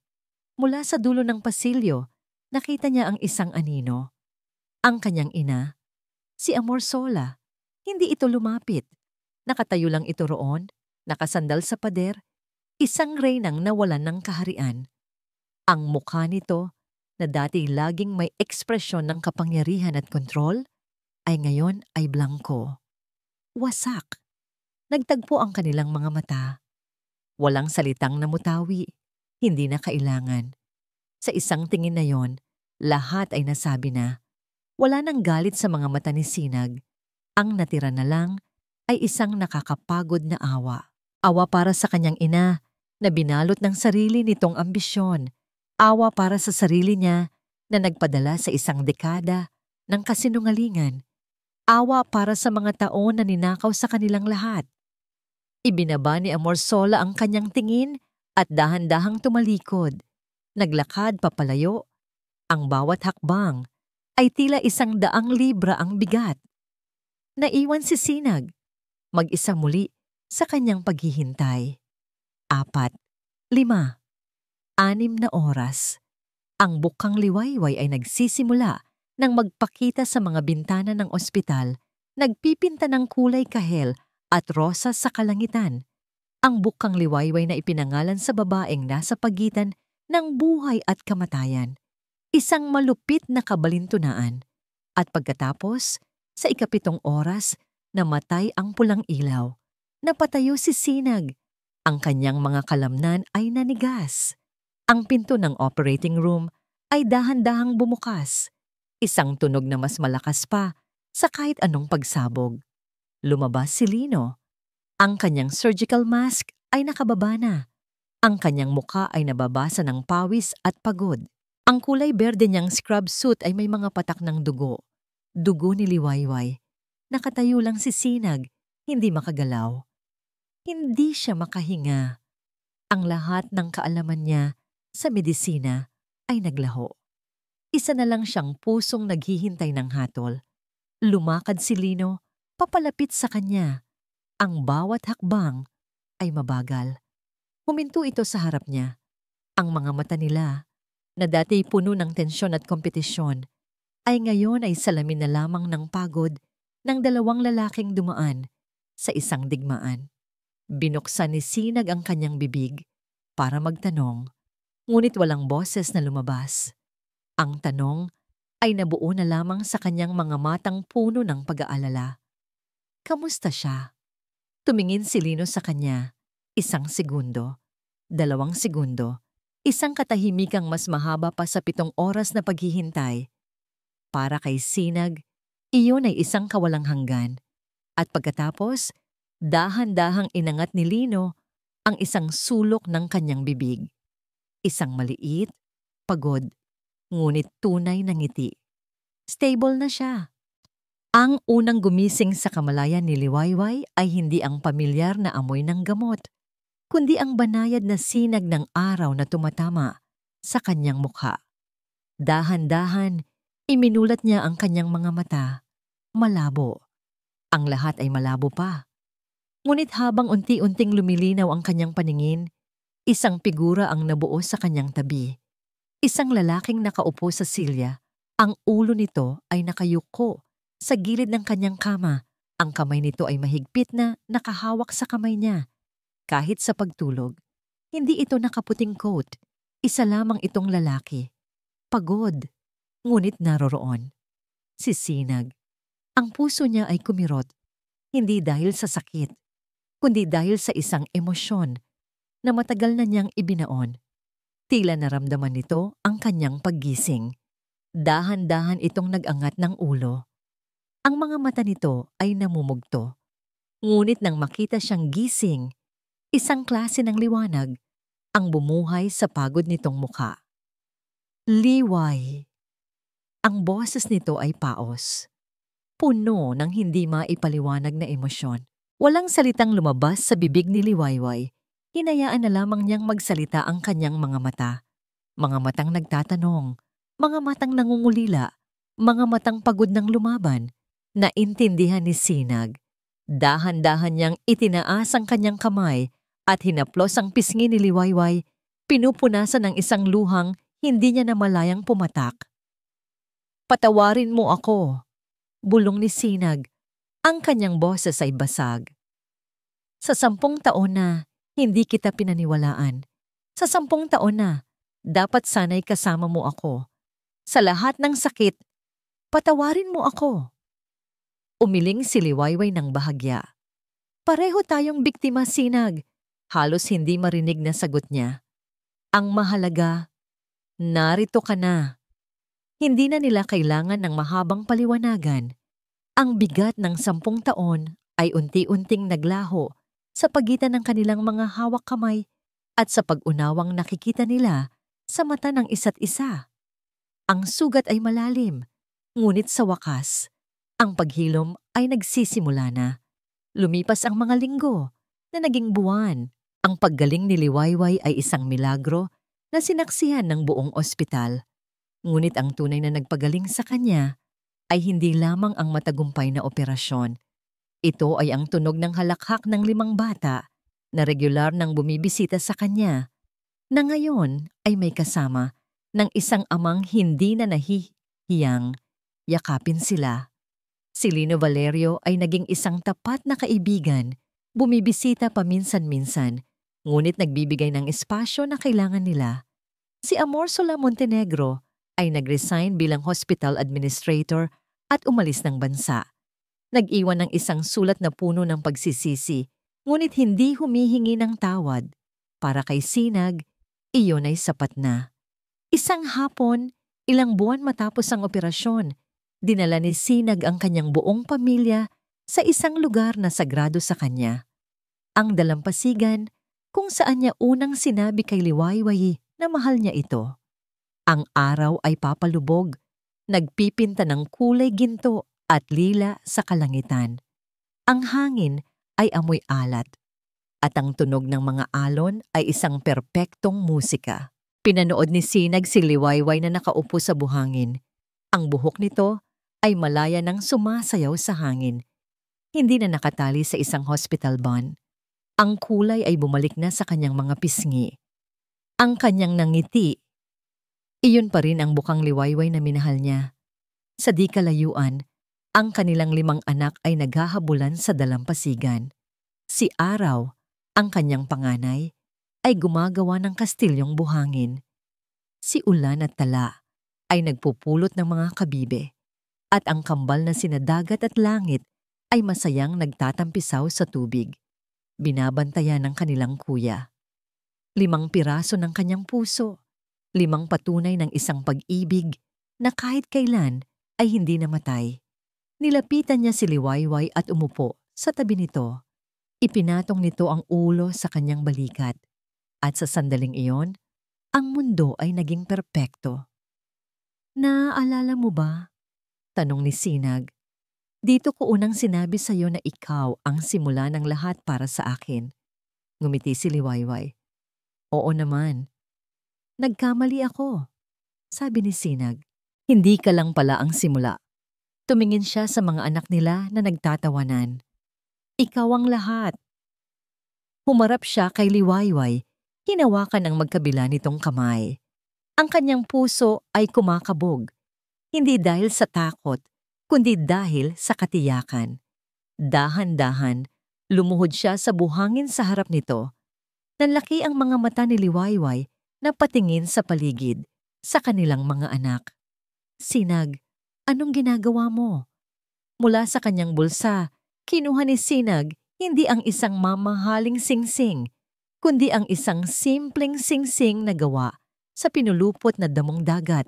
Mula sa dulo ng pasilyo, nakita niya ang isang anino. Ang kanyang ina, si Amorsola. Hindi ito lumapit. Nakatayo lang ito roon, nakasandal sa pader, isang reynang nawalan ng kaharian. Ang mukha nito, na dati laging may ekspresyon ng kapangyarihan at kontrol, ay ngayon ay blangko. Wasak. Nagtagpo ang kanilang mga mata. Walang salitang namutawi, hindi na kailangan. Sa isang tingin na yon, lahat ay nasabi na. Wala nang galit sa mga mata ni Sinag. Ang natira na lang ay isang nakakapagod na awa. Awa para sa kanyang ina na binalot ng sarili nitong ambisyon. Awa para sa sarili niya na nagpadala sa isang dekada ng kasinungalingan. Awa para sa mga taon na ninakaw sa kanilang lahat. Ibinaba ni Amorsola ang kanyang tingin at dahan-dahang tumalikod. Naglakad papalayo. Ang bawat hakbang ay tila 100 libra ang bigat. Naiwan si Sinag, mag-isa muli sa kanyang paghihintay. 4, 5, 6 na oras. Ang bukang liwayway ay nagsisimula nang magpakita sa mga bintana ng ospital, nagpipinta ng kulay kahel at rosa sa kalangitan. Ang bukang liwayway na ipinangalan sa babaeng nasa pagitan ng buhay at kamatayan. Isang malupit na kabalintunaan. At pagkatapos, sa 7 oras, namatay ang pulang ilaw. Napatayo si Sinag. Ang kanyang mga kalamnan ay nanigas. Ang pinto ng operating room ay dahan-dahang bumukas. Isang tunog na mas malakas pa sa kahit anong pagsabog. Lumabas si Lino. Ang kanyang surgical mask ay nakababa na. Ang kanyang muka ay nababasa ng pawis at pagod. Ang kulay berde niyang scrub suit ay may mga patak ng dugo. Dugo ni Liwayway. Nakatayo lang si Sinag, hindi makagalaw. Hindi siya makahinga. Ang lahat ng kaalaman niya sa medisina ay naglaho. Isa na lang siyang pusong naghihintay ng hatol. Lumakad si Lino, papalapit sa kanya. Ang bawat hakbang ay mabagal. Huminto ito sa harap niya. Ang mga mata nila, na dati puno ng tensyon at kompetisyon, ay ngayon ay salamin na lamang ng pagod ng 2 lalaking dumaan sa isang digmaan. Binuksan ni Sinag ang kanyang bibig para magtanong, ngunit walang boses na lumabas. Ang tanong ay nabuo na lamang sa kanyang mga matang puno ng pag-aalala. Kamusta siya? Tumingin si Lino sa kanya. 1 segundo, 2 segundo, isang katahimikang mas mahaba pa sa 7 oras na paghihintay. Para kay Sinag, iyon ay isang kawalang hanggan. At pagkatapos, dahan-dahang inangat ni Lino ang isang sulok ng kanyang bibig. Isang maliit, pagod, ngunit tunay na ngiti. Stable na siya. Ang unang gumising sa kamalayan ni Liwayway ay hindi ang pamilyar na amoy ng gamot, kundi ang banayad na sinag ng araw na tumatama sa kanyang mukha. Dahan-dahan, iminulat niya ang kanyang mga mata. Malabo. Ang lahat ay malabo pa. Ngunit habang unti-unting lumilinaw ang kanyang paningin, isang figura ang nabuo sa kanyang tabi. Isang lalaking nakaupo sa silya. Ang ulo nito ay nakayuko sa gilid ng kanyang kama. Ang kamay nito ay mahigpit na nakahawak sa kamay niya. Kahit sa pagtulog, hindi ito nakaputing coat. Isa lamang itong lalaki. Pagod, ngunit naroroon. Si Sinag. Ang puso niya ay kumirot, hindi dahil sa sakit, kundi dahil sa isang emosyon na matagal na niyang ibinaon. Tila naramdaman nito ang kanyang paggising. Dahan-dahan itong nag-angat ng ulo. Ang mga mata nito ay namumugto. Ngunit nang makita siyang gising, isang klase ng liwanag ang bumuhay sa pagod nitong mukha. Liway. Ang boses nito ay paos. Puno ng hindi maipaliwanag na emosyon. Walang salitang lumabas sa bibig ni Liwayway. Hinayaan na lamang niyang magsalita ang kanyang mga mata. Mga matang nagtatanong, mga matang nangungulila, mga matang pagod ng lumaban. Naintindihan ni Sinag. Dahan-dahan niyang itinaas ang kanyang kamay at hinaplos ang pisngi ni Liwayway, pinupunasan ng isang luhang hindi niya namalayang pumatak. Patawarin mo ako, bulong ni Sinag. Ang kanyang boses ay basag. Sa 10 taon na, hindi kita pinaniwalaan. Sa 10 taon na, dapat sana'y kasama mo ako. Sa lahat ng sakit, patawarin mo ako. Umiling si Liwayway ng bahagya. Pareho tayong biktima, Sinag. Halos hindi marinig na sagot niya. Ang mahalaga, narito ka na. Hindi na nila kailangan ng mahabang paliwanagan. Ang bigat ng 10 taon ay unti-unting naglaho sa pagitan ng kanilang mga hawak kamay at sa pag-unawang nakikita nila sa mata ng isa't isa. Ang sugat ay malalim, ngunit sa wakas, ang paghilom ay nagsisimula na. Lumipas ang mga linggo na naging buwan. Ang paggaling ni Liwayway ay isang milagro na sinaksihan ng buong ospital. Ngunit ang tunay na nagpagaling sa kanya ay hindi lamang ang matagumpay na operasyon. Ito ay ang tunog ng halakhak ng 5 bata na regular nang bumibisita sa kanya, na ngayon ay may kasama ng isang amang hindi na nahihiyang yakapin sila. Si Lino Valerio ay naging isang tapat na kaibigan, bumibisita paminsan-minsan, ngunit nagbibigay ng espasyo na kailangan nila. Si Amor Sola Montenegro ay nag-resign bilang hospital administrator at umalis ng bansa. Nag-iwan ng isang sulat na puno ng pagsisisi, ngunit hindi humihingi ng tawad. Para kay Sinag, iyon ay sapat na. Isang hapon, ilang buwan matapos ang operasyon, dinala ni Sinag ang kanyang buong pamilya sa isang lugar na sagrado sa kanya. Ang dalampasigan kung saan niya unang sinabi kay Liwayway na mahal niya ito. Ang araw ay papalubog, nagpipinta ng kulay ginto at lila sa kalangitan. Ang hangin ay amoy alat, at ang tunog ng mga alon ay isang perpektong musika. Pinanood ni Sinag si Liwayway na nakaupo sa buhangin. Ang buhok nito ay malaya nang sumasayaw sa hangin. Hindi na nakatali sa isang hospital bun. Ang kulay ay bumalik na sa kanyang mga pisngi. Ang kanyang nangiti, iyon pa rin ang bukang Liwayway na minahal niya. Sa di kalayuan, ang kanilang 5 anak ay naghahabulan sa dalampasigan. Si Araw, ang kanyang panganay, ay gumagawa ng kastilyong buhangin. Si Ulan at Tala ay nagpupulot ng mga kabibe. At ang kambal na sina Dagat at Langit ay masayang nagtatampisaw sa tubig. Binabantayan ng kanilang kuya. 5 piraso ng kanyang puso, 5 patunay ng isang pag-ibig na kahit kailan ay hindi namatay. Nilapitan niya si Liwayway at umupo sa tabi nito. Ipinatong nito ang ulo sa kanyang balikat. At sa sandaling iyon, ang mundo ay naging perpekto. Naaalala mo ba? Tanong ni Sinag. Dito ko unang sinabi sa iyo na ikaw ang simula ng lahat para sa akin. Ngumiti si Liwayway. Oo naman. Nagkamali ako, sabi ni Sinag. Hindi ka lang pala ang simula. Tumingin siya sa mga anak nila na nagtatawanan. Ikaw ang lahat. Humarap siya kay Liwayway, hinawakan ang magkabila nitong kamay. Ang kanyang puso ay kumakabog, hindi dahil sa takot, kundi dahil sa katiyakan. Dahan-dahan, lumuhod siya sa buhangin sa harap nito. Nanlaki ang mga mata ni Liwayway na patingin sa paligid, sa kanilang mga anak. Sinag, anong ginagawa mo? Mula sa kanyang bulsa, kinuha ni Sinag hindi ang isang mamahaling singsing, kundi ang isang simpleng singsing na gawa sa pinulupot na damong dagat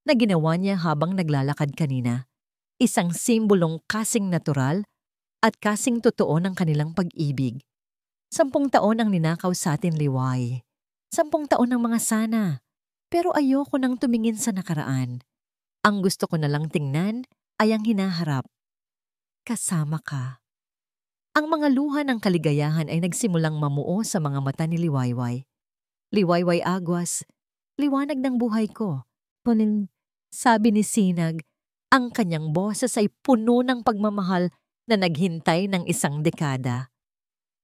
na ginawa niya habang naglalakad kanina. Isang simbolong kasing natural at kasing totoo ng kanilang pag-ibig. 10 taon ang ninakaw sa atin, Liway. 10 taon ng mga sana. Pero ayoko nang tumingin sa nakaraan. Ang gusto ko na lang tingnan ay ang hinaharap. Kasama ka. Ang mga luha ng kaligayahan ay nagsimulang mamuo sa mga mata ni Liwayway. Liwayway Agwas, liwanag ng buhay ko. Kunin, sabi ni Sinag, ang kanyang boses ay puno ng pagmamahal na naghintay ng 1 dekada.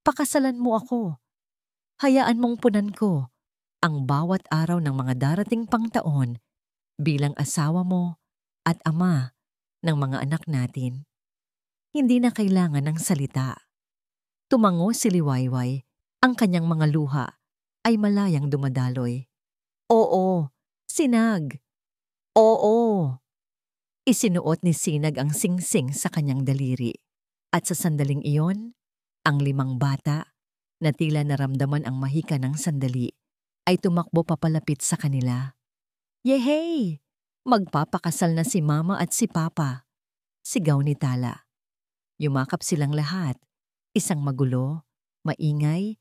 Pakasalan mo ako. Hayaan mong punan ko ang bawat araw ng mga darating pang taon bilang asawa mo at ama ng mga anak natin. Hindi na kailangan ng salita. Tumango si Liwayway, ang kanyang mga luha ay malayang dumadaloy. Oo, Sinag. Oo. Isinuot ni Sinag ang singsing sa kanyang daliri. At sa sandaling iyon, ang 5 bata na tila naramdaman ang mahika ng sandali ay tumakbo papalapit sa kanila. Yehey! Magpapakasal na si Mama at si Papa. Sigaw ni Tala. Yumakap silang lahat, isang magulo, maingay,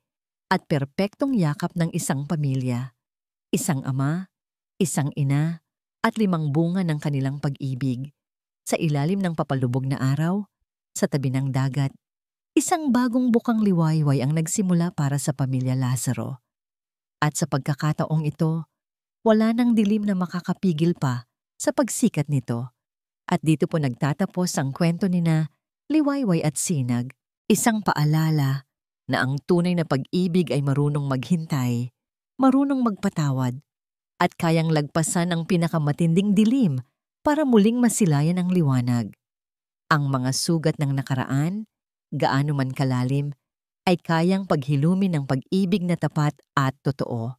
at perpektong yakap ng isang pamilya. Isang ama, isang ina, at 5 bunga ng kanilang pag-ibig. Sa ilalim ng papalubog na araw, sa tabi ng dagat, isang bagong bukang liwayway ang nagsimula para sa pamilya Lazaro. At sa pagkakataong ito, Wala nang dilim na makakapigil pa sa pagsikat nito. At dito po nagtatapos ang kwento nina Liwayway at Sinag, isang paalala na ang tunay na pag-ibig ay marunong maghintay, marunong magpatawad, at kayang lagpasan ang pinakamatinding dilim para muling masilayan ang liwanag. Ang mga sugat ng nakaraan, gaano man kalalim, ay kayang paghilumin ng pag-ibig na tapat at totoo.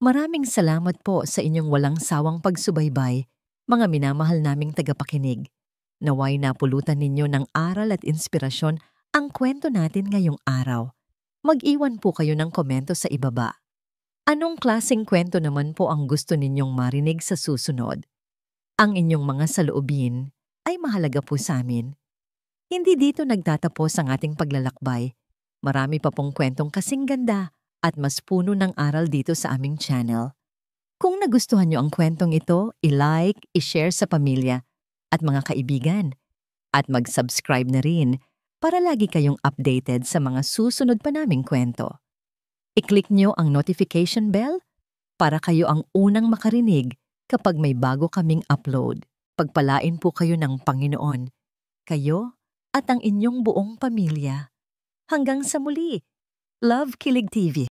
Maraming salamat po sa inyong walang sawang pagsubaybay, mga minamahal naming tagapakinig. Naway napulutan ninyo ng aral at inspirasyon ang kwento natin ngayong araw. Mag-iwan po kayo ng komento sa ibaba. Anong klaseng kwento naman po ang gusto ninyong marinig sa susunod? Ang inyong mga saloobin ay mahalaga po sa amin. Hindi dito nagtatapos ang ating paglalakbay. Marami pa pong kwentong kasing ganda at mas puno ng aral dito sa aming channel. Kung nagustuhan nyo ang kwentong ito, i-like, i-share sa pamilya at mga kaibigan. At mag-subscribe na rin para lagi kayong updated sa mga susunod pa naming kwento. I-click nyo ang notification bell para kayo ang unang makarinig kapag may bago kaming upload. Pagpalain po kayo ng Panginoon, kayo at ang inyong buong pamilya. Hanggang sa muli, Love Kilig TV.